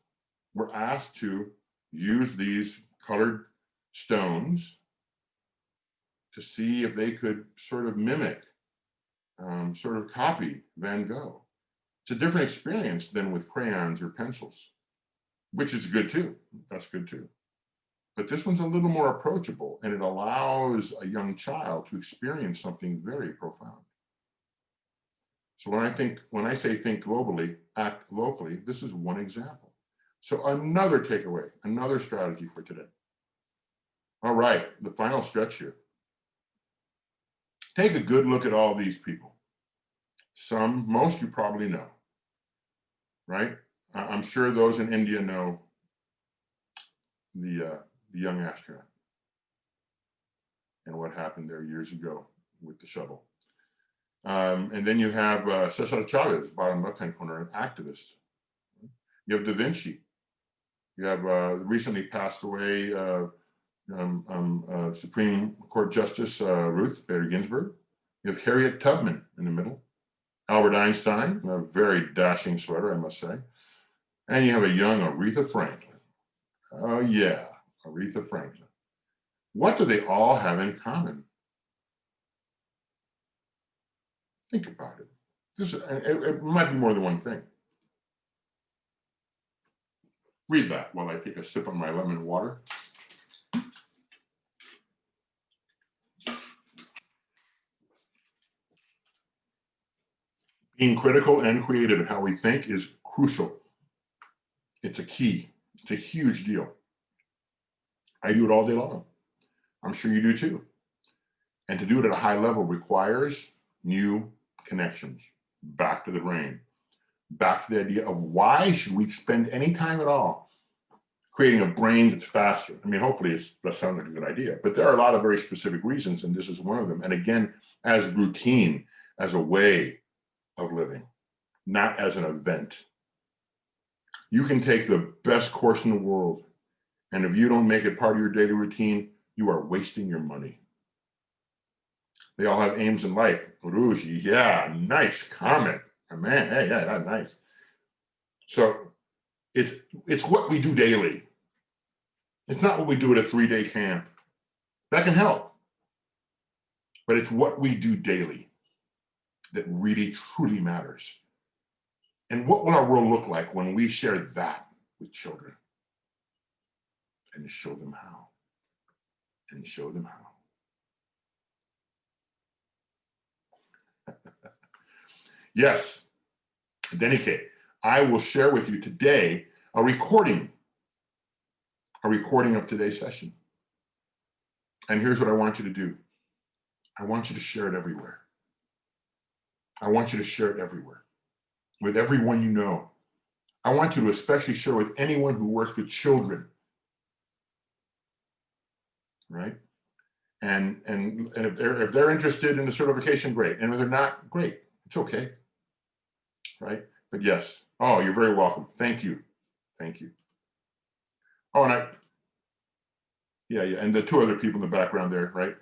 were asked to use these colored stones to see if they could sort of mimic, sort of copy Van Gogh. It's a different experience than with crayons or pencils, which is good too. That's good too. But this one's a little more approachable, and it allows a young child to experience something very profound. So when I say think globally, act locally, this is one example. So another takeaway, another strategy for today. All right, the final stretch here. Take a good look at all these people. Most you probably know, right? I'm sure those in India know the young astronaut and what happened there years ago with the shuttle. And then you have Cesar Chavez, bottom left-hand corner, an activist. You have Da Vinci. You have recently passed away Supreme Court Justice Ruth Bader Ginsburg. You have Harriet Tubman in the middle. Albert Einstein, a very dashing sweater, I must say. And you have a young Aretha Franklin. Oh yeah, Aretha Franklin. What do they all have in common? Think about it. It might be more than one thing. Read that while I take a sip of my lemon water. Being critical and creative in how we think is crucial. It's a key. It's a huge deal. I do it all day long. I'm sure you do too. And to do it at a high level requires new connections back to the brain, back to the idea of why should we spend any time at all creating a brain that's faster. I mean, hopefully that sounds like a good idea, but there are a lot of very specific reasons, and this is one of them. And again, as routine, as a way of living, not as an event. You can take the best course in the world, and if you don't make it part of your daily routine, you are wasting your money. They all have aims in life. Rouge, yeah, nice comment. Man, hey, yeah, nice. So it's what we do daily. It's not what we do at a 3-day camp. That can help. But it's what we do daily that really, truly matters. And what will our world look like when we share that with children? And show them how. And show them how. Yes, Denike, I will share with you today a recording of today's session. And here's what I want you to do. I want you to share it everywhere. I want you to share it everywhere with everyone you know. I want you to especially share with anyone who works with children, right? And if they're interested in the certification, great. And if they're not, great. It's okay, right? But yes, oh, you're very welcome. Thank you. Thank you. Oh, and yeah, and the two other people in the background there, right?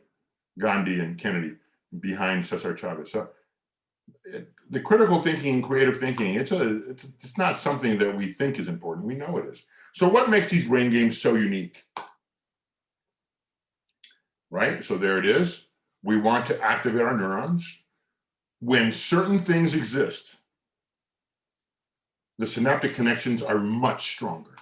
Gandhi and Kennedy behind Cesar Chavez. So the critical thinking, creative thinking, it's not something that we think is important. We know it is. So what makes these brain games so unique? Right? So there it is. We want to activate our neurons. When certain things exist, the synaptic connections are much stronger.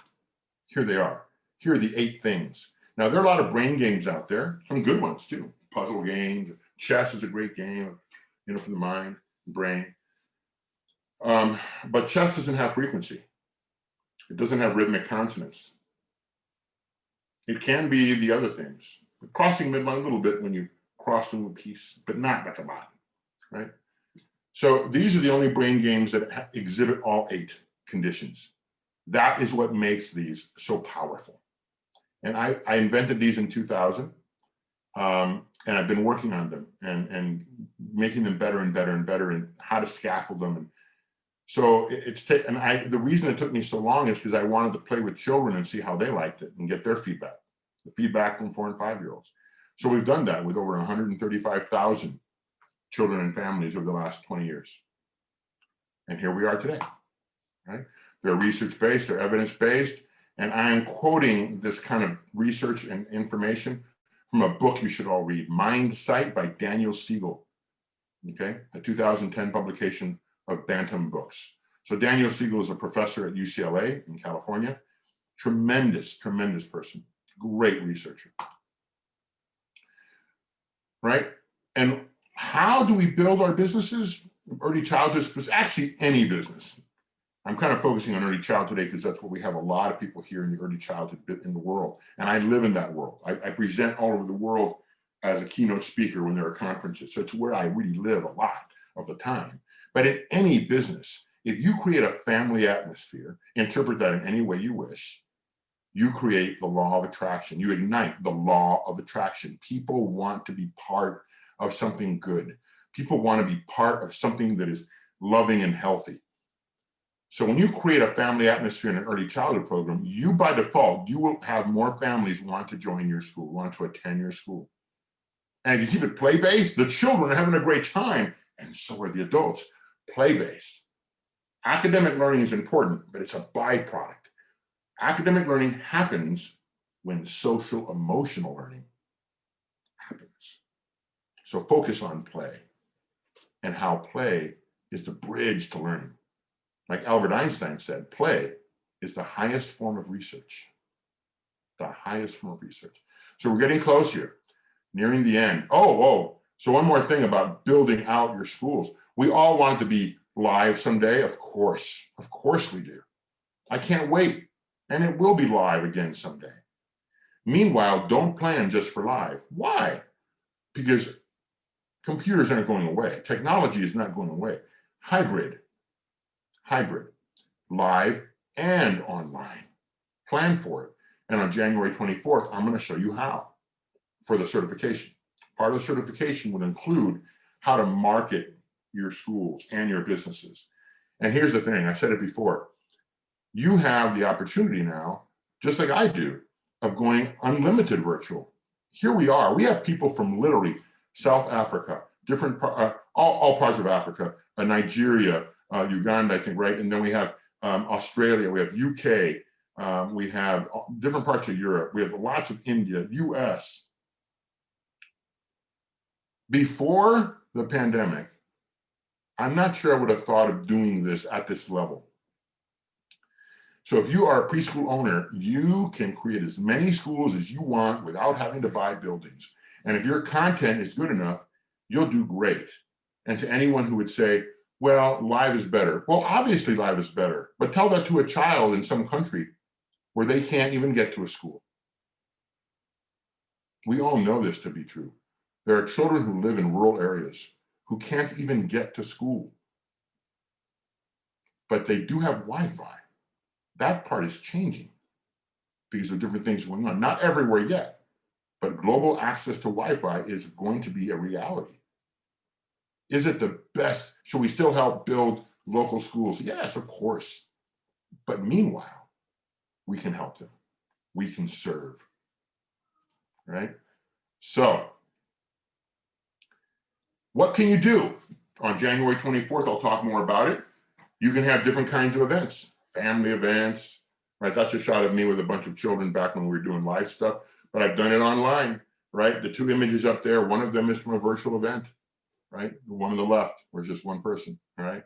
Here they are. Here are the 8 things. Now, there are a lot of brain games out there, some good ones too. Puzzle games, chess is a great game, for the mind. brain. But chess doesn't have frequency. It doesn't have rhythmic consonants. It can be the other things. Crossing midline a little bit when you cross into a piece, but not at the bottom, right? So these are the only brain games that exhibit all 8 conditions. That is what makes these so powerful. And I invented these in 2000, and I've been working on them and making them better and better and better, and how to scaffold them. And so the reason it took me so long is because I wanted to play with children and see how they liked it and get their feedback, the feedback from 4- and 5-year-olds. So we've done that with over 135,000 children and families over the last 20 years. And here we are today, right? They're research-based, they're evidence-based, and I am quoting this kind of research and information from a book you should all read, Mind Sight by Daniel Siegel, okay? A 2010 publication of Bantam Books. So Daniel Siegel is a professor at UCLA in California. Tremendous, tremendous person, great researcher, right? And how do we build our businesses? Early childhood, actually any business. I'm kind of focusing on early childhood today because that's what we have a lot of people here in the early childhood bit in the world. And I live in that world. I present all over the world as a keynote speaker when there are conferences. So it's where I really live a lot of the time. But in any business, if you create a family atmosphere, interpret that in any way you wish, you create the law of attraction. You ignite the law of attraction. People want to be part of something good. People want to be part of something that is loving and healthy. So when you create a family atmosphere in an early childhood program, you by default, you will have more families want to join your school, want to attend your school. And if you keep it play-based, the children are having a great time, and so are the adults. Play-based. Academic learning is important, but it's a byproduct. Academic learning happens when social emotional learning happens. So focus on play and how play is the bridge to learning. Like Albert Einstein said, play is the highest form of research. The highest form of research. So we're getting close here, nearing the end. So one more thing about building out your schools. We all want to be live someday, of course we do. I can't wait, and it will be live again someday. Meanwhile, don't plan just for live. Why? Because computers aren't going away. Technology is not going away. Hybrid, live and online. Plan for it. And on January 24th, I'm going to show you how for the certification. Part of the certification would include how to market your schools and your businesses. And here's the thing, I said it before, you have the opportunity now, just like I do, of going unlimited virtual. Here we are. We have people from literally South Africa, different all parts of Africa, Nigeria, Uganda, I think, right? And then we have Australia, we have UK, we have different parts of Europe, we have lots of India, US. Before the pandemic, I'm not sure I would have thought of doing this at this level. So if you are a preschool owner, you can create as many schools as you want without having to buy buildings. And if your content is good enough, you'll do great. And to anyone who would say, well, live is better. Well, obviously live is better, but tell that to a child in some country where they can't even get to a school. We all know this to be true. There are children who live in rural areas who can't even get to school, but they do have Wi-Fi. That part is changing because of different things going on. Not everywhere yet, but global access to Wi-Fi is going to be a reality. Is it the best? Should we still help build local schools? Yes, of course. But meanwhile, we can help them. We can serve, right? So, what can you do? On January 24th, I'll talk more about it. You can have different kinds of events, family events, right? That's a shot of me with a bunch of children back when we were doing live stuff, but I've done it online, right? The 2 images up there, one of them is from a virtual event, right? The one on the left, where it's just one person, all right?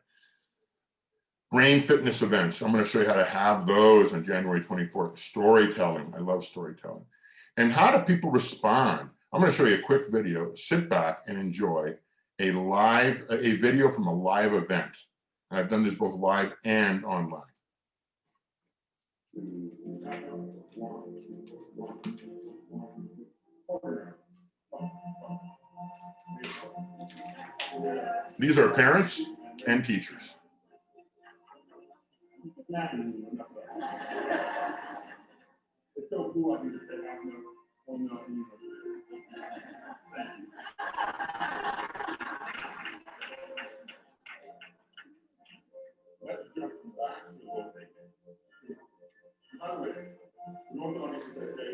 Brain fitness events. I'm going to show you how to have those on January 24th. Storytelling. I love storytelling. And how do people respond? I'm going to show you a quick video. Sit back and enjoy. a video from a live event. And I've done this both live and online. These are parents and teachers.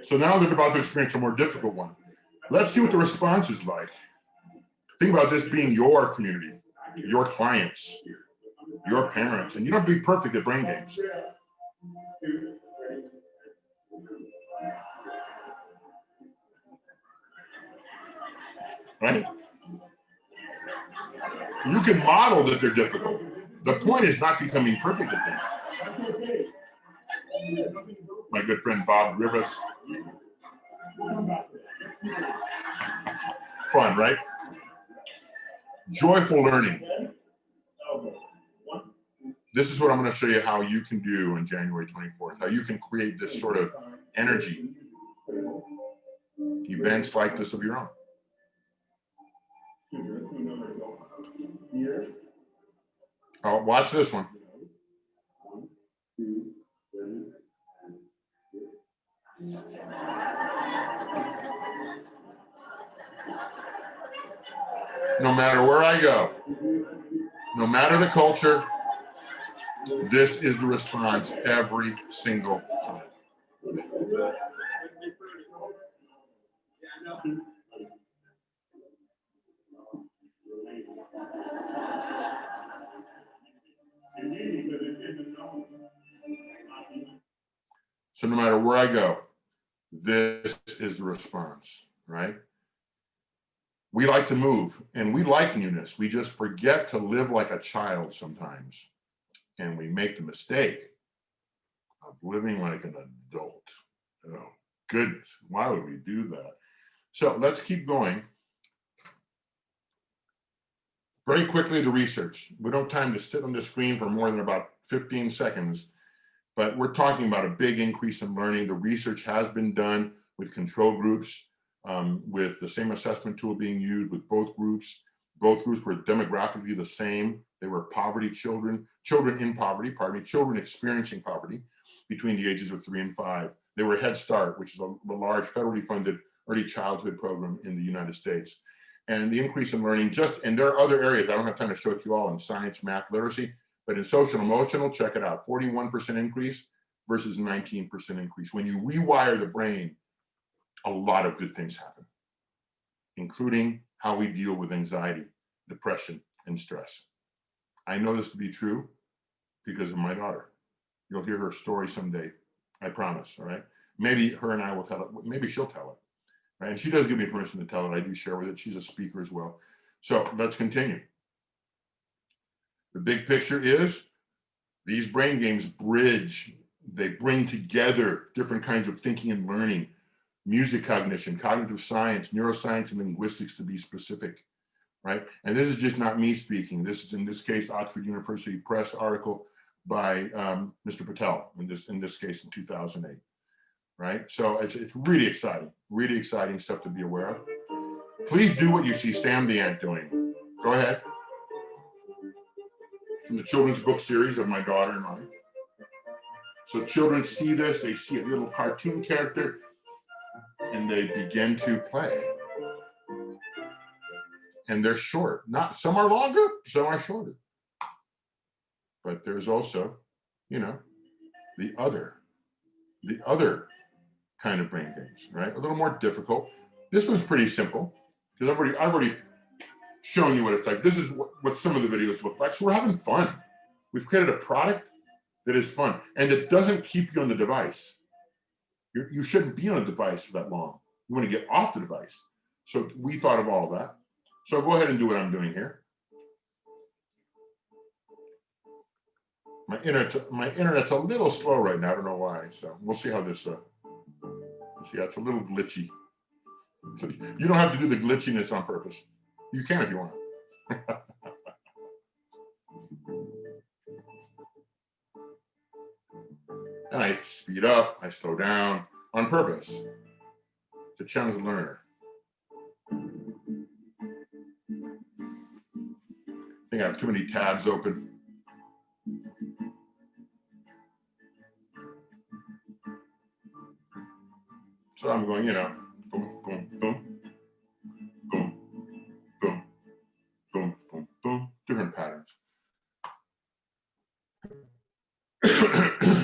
So now they're about to experience a more difficult one. Let's see what the response is like. Think about this being your community, your clients, your parents, and you don't have to be perfect at brain games. Right? You can model that they're difficult. The point is not becoming perfect at them. My good friend Bob Rivers. Fun, right? Joyful learning. This is what I'm going to show you how you can do on January 24th, how you can create this sort of energy, events like this of your own. Oh, watch this one. No matter where I go, no matter the culture, this is the response every single time. So no matter where I go, this is the response, right? We like to move and we like newness. We just forget to live like a child sometimes. And we make the mistake of living like an adult. Oh, goodness, why would we do that? So let's keep going. Very quickly, the research. We don't have time to sit on the screen for more than about 15 seconds, but we're talking about a big increase in learning. The research has been done with control groups, with the same assessment tool being used with both groups. Both groups were demographically the same. They were poverty children, children in poverty, pardon me, children experiencing poverty between the ages of 3 and 5. They were Head Start, which is a large federally funded early childhood program in the United States. And the increase in learning and there are other areas, I don't have time to show it to you all in science, math, literacy, but in social and emotional, check it out, 41% increase versus 19% increase. When you rewire the brain, a lot of good things happen, including how we deal with anxiety, depression, and stress. I know this to be true because of my daughter. You'll hear her story someday, I promise, all right? Maybe her and I will tell it, maybe she'll tell it, right? And she does give me permission to tell it, I do share with it, she's a speaker as well. So let's continue. The big picture is these brain games they bring together different kinds of thinking and learning, music cognition, cognitive science, neuroscience, and linguistics to be specific, right? And this is just not me speaking. This is, in this case, Oxford University Press article by Mr. Patel, in this case in 2008, right? So it's really exciting stuff to be aware of. Please do what you see Sam the Ant doing. Go ahead. From the children's book series of my daughter and mine. So children see this, they see a little cartoon character, and they begin to play. And they're short. Some are longer, some are shorter. But there's also, the other kind of brain games, right? A little more difficult. This one's pretty simple because I've already shown you what it's like. This is what some of the videos look like. So we're having fun. We've created a product that is fun and that doesn't keep you on the device. You shouldn't be on a device for that long. You want to get off the device. So we thought of all of that. So go ahead and do what I'm doing here. My internet's a little slow right now. I don't know why. So we'll see how this. See, it's a little glitchy. So you don't have to do the glitchiness on purpose. You can if you want. And I speed up, I slow down on purpose to challenge the learner. I think I have too many tabs open. So I'm going, boom, boom, boom, boom, boom, boom, boom, boom, different patterns.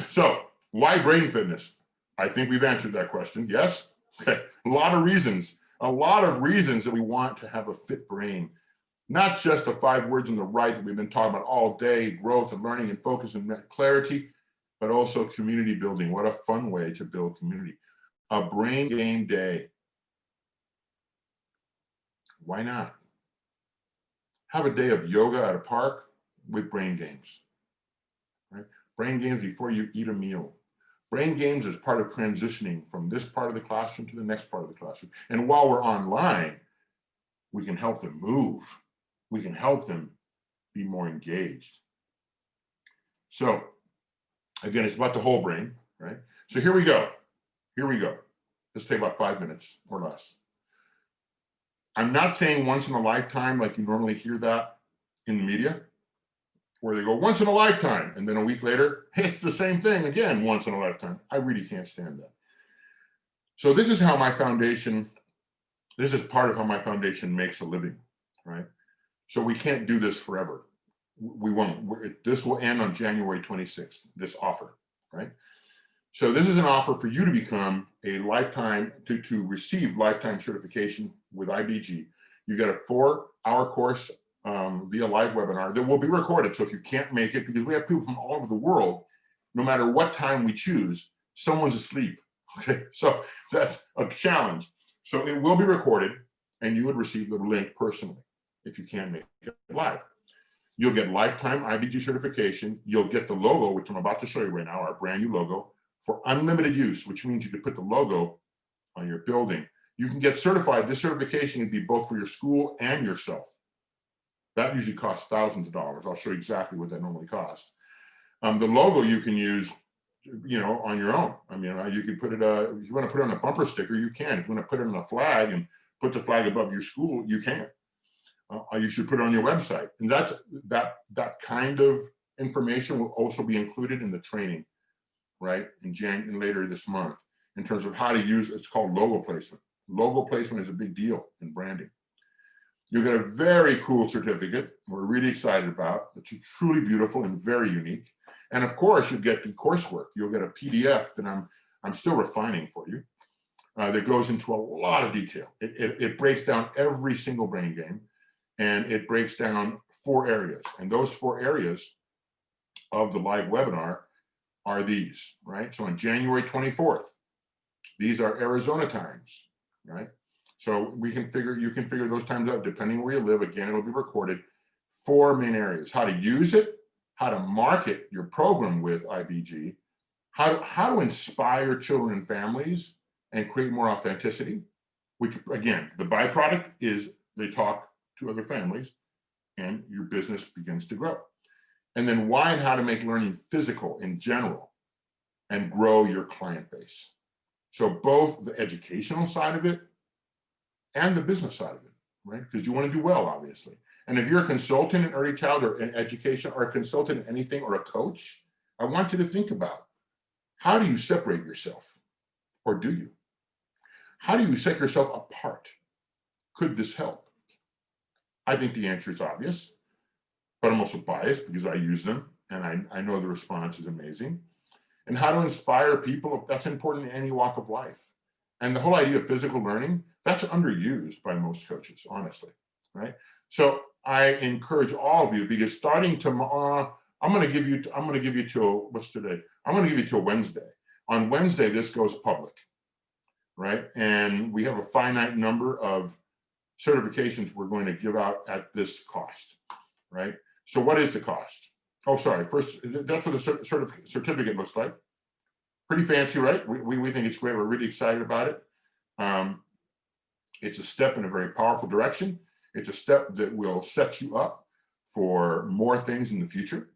So why brain fitness? I think we've answered that question. Yes? Okay. A lot of reasons that we want to have a fit brain. Not just the 5 words on the right that we've been talking about all day, growth and learning and focus and clarity, but also community building. What a fun way to build community. A brain game day. Why not? Have a day of yoga at a park with brain games. Right? Brain games before you eat a meal. Brain games is part of transitioning from this part of the classroom to the next part of the classroom. And while we're online, we can help them move. We can help them be more engaged. So again, it's about the whole brain, right? So here we go. This take about 5 minutes or less. I'm not saying once in a lifetime like you normally hear that in the media, where they go once in a lifetime, and then a week later, it's the same thing again, once in a lifetime. I really can't stand that. So this is how my foundation, this is part of how my foundation makes a living, right? So we can't do this forever. We won't. This will end on January 26th, this offer, right? So this is an offer for you to become a lifetime, to receive lifetime certification with iBG. You get a 4-hour course via live webinar that will be recorded. So if you can't make it, because we have people from all over the world, no matter what time we choose, someone's asleep. Okay, so that's a challenge. So it will be recorded, and you would receive the link personally if you can't make it live. You'll get lifetime iBG certification. You'll get the logo, which I'm about to show you right now, our brand new logo, for unlimited use, which means you can put the logo on your building. You can get certified. This certification can be both for your school and yourself. That usually costs thousands of dollars. I'll show you exactly what that normally costs. The logo you can use, on your own. I mean, you can put it, if you want to put it on a bumper sticker, you can. If you want to put it on a flag and put the flag above your school, you can. You should put it on your website. And that kind of information will also be included in the training, right? In later this month, in terms of how to use, it's called logo placement. Logo placement is a big deal in branding. You'll get a very cool certificate we're really excited about. It's truly beautiful and very unique. And of course, you'll get the coursework. You'll get a PDF that I'm still refining for you that goes into a lot of detail. It breaks down every single brain game, and it breaks down 4 areas. And those 4 areas of the live webinar are these, right? So on January 24th, these are Arizona times, right? So you can figure those times out depending where you live. Again, it'll be recorded. 4 main areas: how to use it, how to market your program with iBG, how to inspire children and families and create more authenticity, which again, the byproduct is they talk to other families and your business begins to grow. And then why and how to make learning physical in general and grow your client base. So both the educational side of it and the business side of it, right? Because you want to do well, obviously. And if you're a consultant in early childhood or in education, or a consultant in anything, or a coach, I want you to think about, how do you separate yourself? Or do you? How do you set yourself apart? Could this help? I think the answer is obvious, but I'm also biased because I use them and I know the response is amazing. And how to inspire people, that's important in any walk of life. And the whole idea of physical learning, that's underused by most coaches, honestly, right? So I encourage all of you, because starting tomorrow, I'm going to give you till, what's today? I'm going to give you till Wednesday. On Wednesday, this goes public, right? And we have a finite number of certifications we're going to give out at this cost, right? So what is the cost? Oh, sorry. First, that's what the certificate looks like. Pretty fancy, right? We think it's great. We're really excited about it. It's a step in a very powerful direction. It's a step that will set you up for more things in the future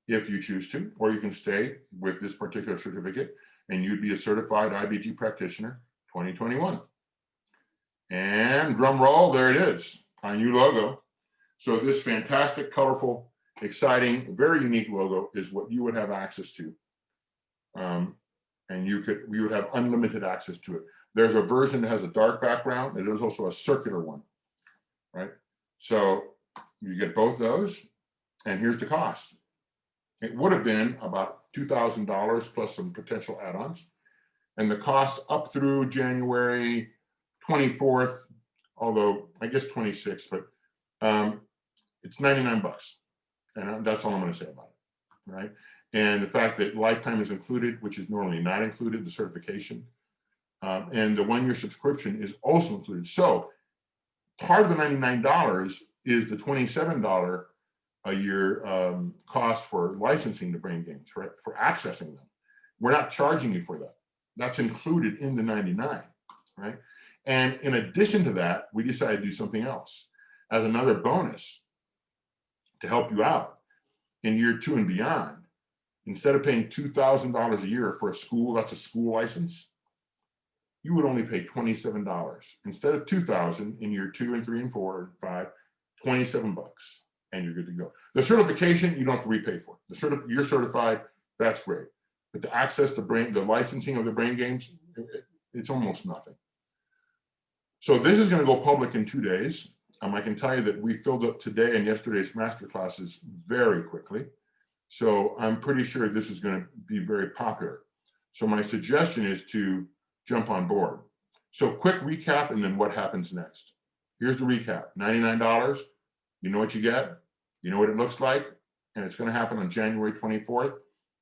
if you choose to, or you can stay with this particular certificate and you'd be a certified iBG practitioner 2021. And drum roll, there it is, our new logo. So this fantastic, colorful, exciting, very unique logo is what you would have access to. And we would have unlimited access to it. There's a version that has a dark background, and there's also a circular one, right? So you get both those, and here's the cost. It would have been about $2,000 plus some potential add-ons. And the cost up through January 24th, although I guess 26th, but it's 99 bucks. And that's all I'm going to say about it, right? And the fact that lifetime is included, which is normally not included, the certification, and the one-year subscription is also included. So part of the $99 is the $27 a year cost for licensing the brain games, right? For accessing them. We're not charging you for that. That's included in the 99, right? And in addition to that, we decided to do something else as another bonus to help you out in year 2 and beyond. Instead of paying $2,000 a year for a school, that's a school license, you would only pay $27. Instead of $2,000 in year 2 and 3 and 4 and 5, 27 bucks, and you're good to go. The certification, you don't have to repay for. You're certified, that's great. But to access the licensing of the brain games, it's almost nothing. So this is going to go public in 2 days. I can tell you that we filled up today and yesterday's masterclasses very quickly. So I'm pretty sure this is going to be very popular. So my suggestion is to jump on board. So quick recap and then what happens next. Here's the recap. $99, you know what you get, you know what it looks like, and it's going to happen on January 24th,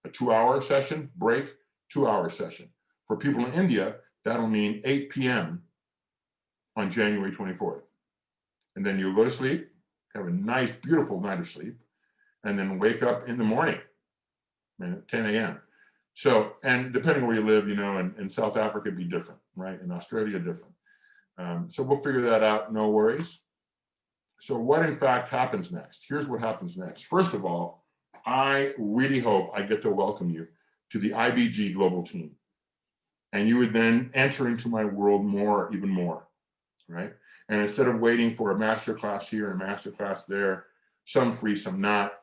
a 2-hour session, break, 2-hour session. For people in India, that'll mean 8 p.m. on January 24th. And then you'll go to sleep, have a nice, beautiful night of sleep, and then wake up in the morning at 10 a.m. So, and depending where you live, you know, in South Africa, it'd be different, right? In Australia, different. So we'll figure that out, no worries. So what in fact happens next? Here's what happens next. First of all, I really hope I get to welcome you to the iBG global team. And you would then enter into my world more, even more, right? And instead of waiting for a masterclass here and a masterclass there, some free, some not,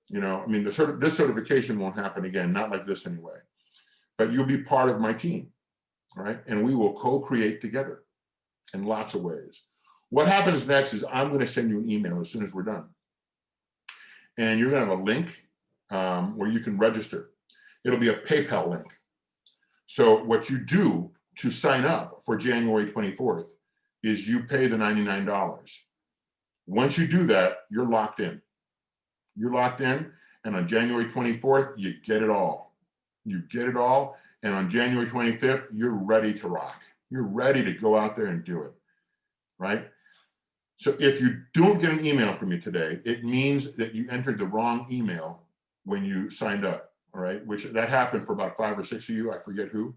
you know, I mean, this certification won't happen again, not like this anyway. But you'll be part of my team, right? And we will co-create together in lots of ways. What happens next is I'm going to send you an email as soon as we're done. And you're going to have a link where you can register. It'll be a PayPal link. So what you do to sign up for January 24th is you pay the $99. Once you do that, you're locked in. You're locked in, and on January 24th, you get it all. You get it all, and on January 25th, you're ready to rock. You're ready to go out there and do it, right? So if you don't get an email from me today, it means that you entered the wrong email when you signed up, all right? Which that happened for about 5 or 6 of you, I forget who.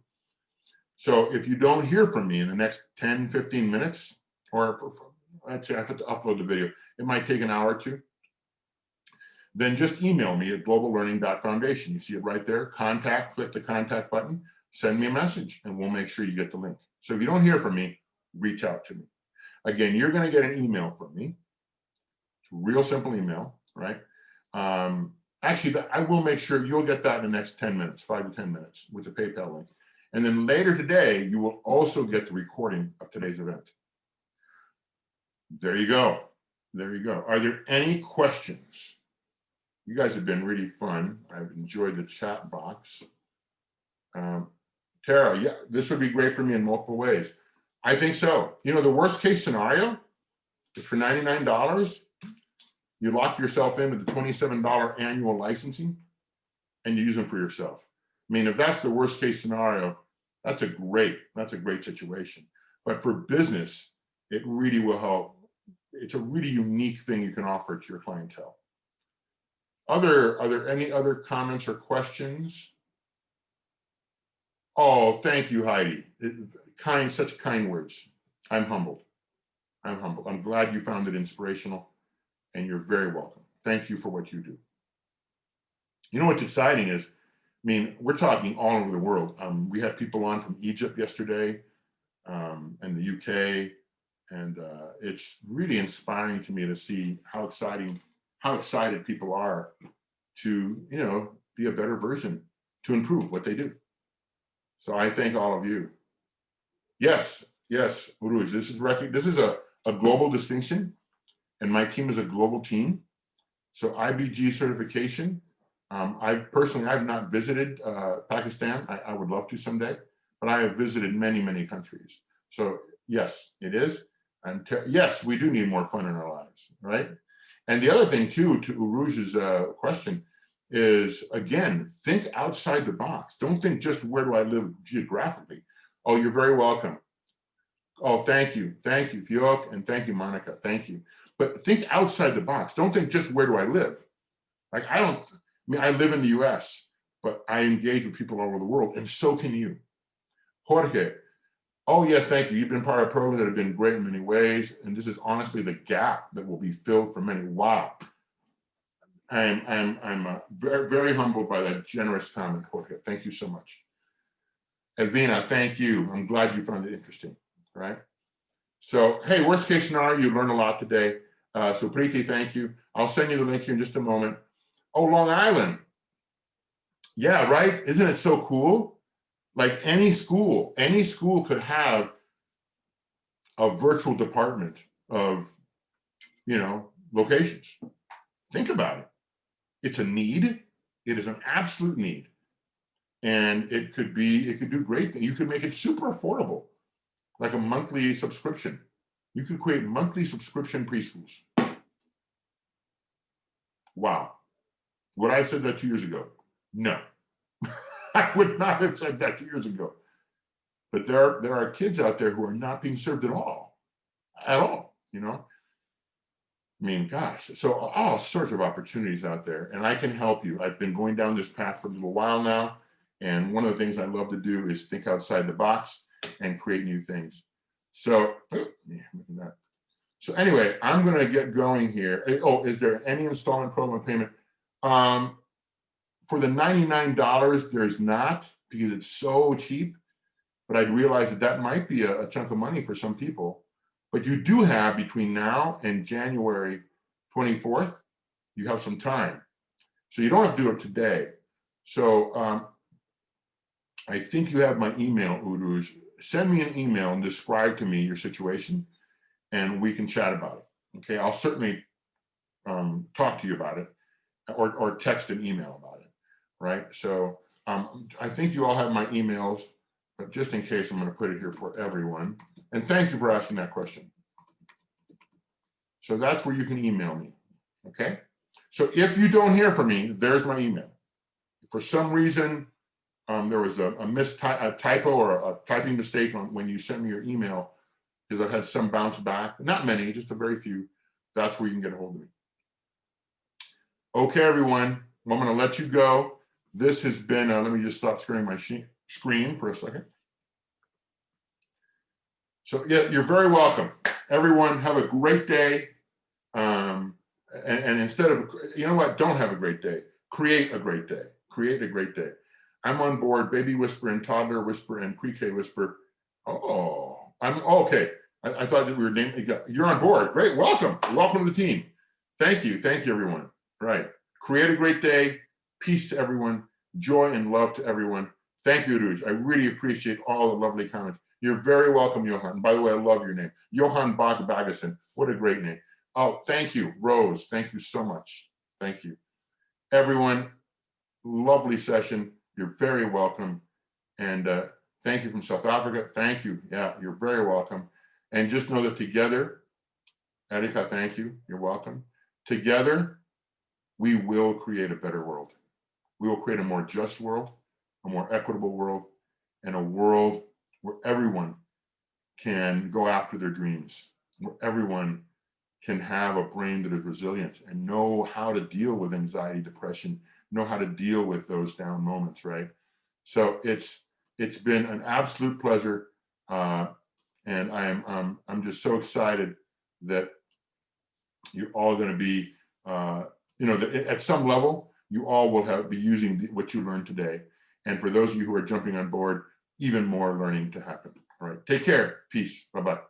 So if you don't hear from me in the next 10, 15 minutes, or actually I have to upload the video, it might take an hour or two, then just email me at globallearning.foundation. You see it right there, contact, click the contact button, send me a message, and we'll make sure you get the link. So if you don't hear from me, reach out to me. Again, you're going to get an email from me. It's a real simple email, right? Actually, I will make sure you'll get that in the next 10 minutes, 5 to 10 minutes with the PayPal link. And then later today, you will also get the recording of today's event. There you go. There you go. Are there any questions? You guys have been really fun. I've enjoyed the chat box. Tara, yeah, this would be great for me in multiple ways. I think so. You know, the worst case scenario is for $99, you lock yourself into the $27 annual licensing and you use them for yourself. I mean, if that's the worst case scenario, that's a great situation. But for business, it really will help. It's a really unique thing you can offer to your clientele. Are there any other comments or questions? Oh, thank you, Heidi. Such kind words. I'm humbled. I'm humbled. I'm glad you found it inspirational, and you're very welcome. Thank you for what you do. You know what's exciting is, I mean, we're talking all over the world. We had people on from Egypt yesterday, and the UK, and it's really inspiring to me to see how excited people are to, be a better version, to improve what they do. So I thank all of you. Yes, yes, Uruj, this is a global distinction, and my team is a global team. So iBG certification. I've not visited Pakistan. I would love to someday, but I have visited many, many countries. So yes, it is. And yes, we do need more fun in our lives, right? And the other thing too, to Uruj's question, is again, think outside the box. Don't think just where do I live geographically. Oh, you're very welcome. Oh, thank you, Fiok, and thank you, Monica. Thank you. But think outside the box. Don't think just where do I live. Like I live in the US, but I engage with people all over the world, and so can you. Jorge, oh yes, thank you. You've been part of programs that have been great in many ways, and this is honestly the gap that will be filled for many. Wow. I'm very, very humbled by that generous comment, Jorge. Thank you so much. Elvina, thank you. I'm glad you found it interesting, right? So, hey, worst case scenario, you learned a lot today. So Preeti, thank you. I'll send you the link here in just a moment. Oh, Long Island. Yeah, right? Isn't it so cool? Like any school could have a virtual department of, locations. Think about it. It's a need. It is an absolute need. And it could do great things. You could make it super affordable, like a monthly subscription. You could create monthly subscription preschools. Wow. Would I have said that 2 years ago? No. I would not have said that 2 years ago. But there are kids out there who are not being served at all. I mean, gosh, so all sorts of opportunities out there, and I can help you. I've been going down this path for a little while now, and one of the things I love to do is think outside the box and create new things. So, So anyway, I'm going to get going here. Oh, is there any installment program payment? For the $99, there's not, because it's so cheap. But I'd realize that might be a chunk of money for some people. But you do have between now and January 24th, you have some time. So you don't have to do it today. So I think you have my email, Uruj. Send me an email and describe to me your situation, and we can chat about it. Okay, I'll certainly talk to you about it, or text and email about it, right? So I think you all have my emails, but just in case, I'm going to put it here for everyone. And thank you for asking that question. So that's where you can email me, okay? So if you don't hear from me, there's my email. If for some reason there was a typo or a typing mistake when you sent me your email, because I've had some bounce back, not many, just a very few, that's where you can get a hold of me. Okay, everyone, well, I'm going to let you go. This has been, let me just stop sharing my screen for a second. So yeah, you're very welcome. Everyone, have a great day. And instead of, you know what, don't have a great day. Create a great day. Create a great day. I'm on board, baby whisper and toddler whisper and pre-K whisper. Oh, I'm okay. I thought that we were naming, you're on board. Great, welcome. Welcome to the team. Thank you, everyone. Right. Create a great day. Peace to everyone. Joy and love to everyone. Thank you, Uruj. I really appreciate all the lovely comments. You're very welcome, Johan. By the way, I love your name. Johan Bagasin. What a great name. Oh, thank you, Rose. Thank you so much. Thank you. Everyone, lovely session. You're very welcome. And thank you from South Africa. Thank you. Yeah, you're very welcome. And just know that together, Erika, thank you. You're welcome. Together, we will create a better world. We will create a more just world, a more equitable world, and a world where everyone can go after their dreams, where everyone can have a brain that is resilient and know how to deal with anxiety, depression, know how to deal with those down moments, right? So it's been an absolute pleasure, and I'm just so excited that you're all going to be, at some level, you all will be using what you learned today. And for those of you who are jumping on board, even more learning to happen. All right, take care. Peace. Bye-bye.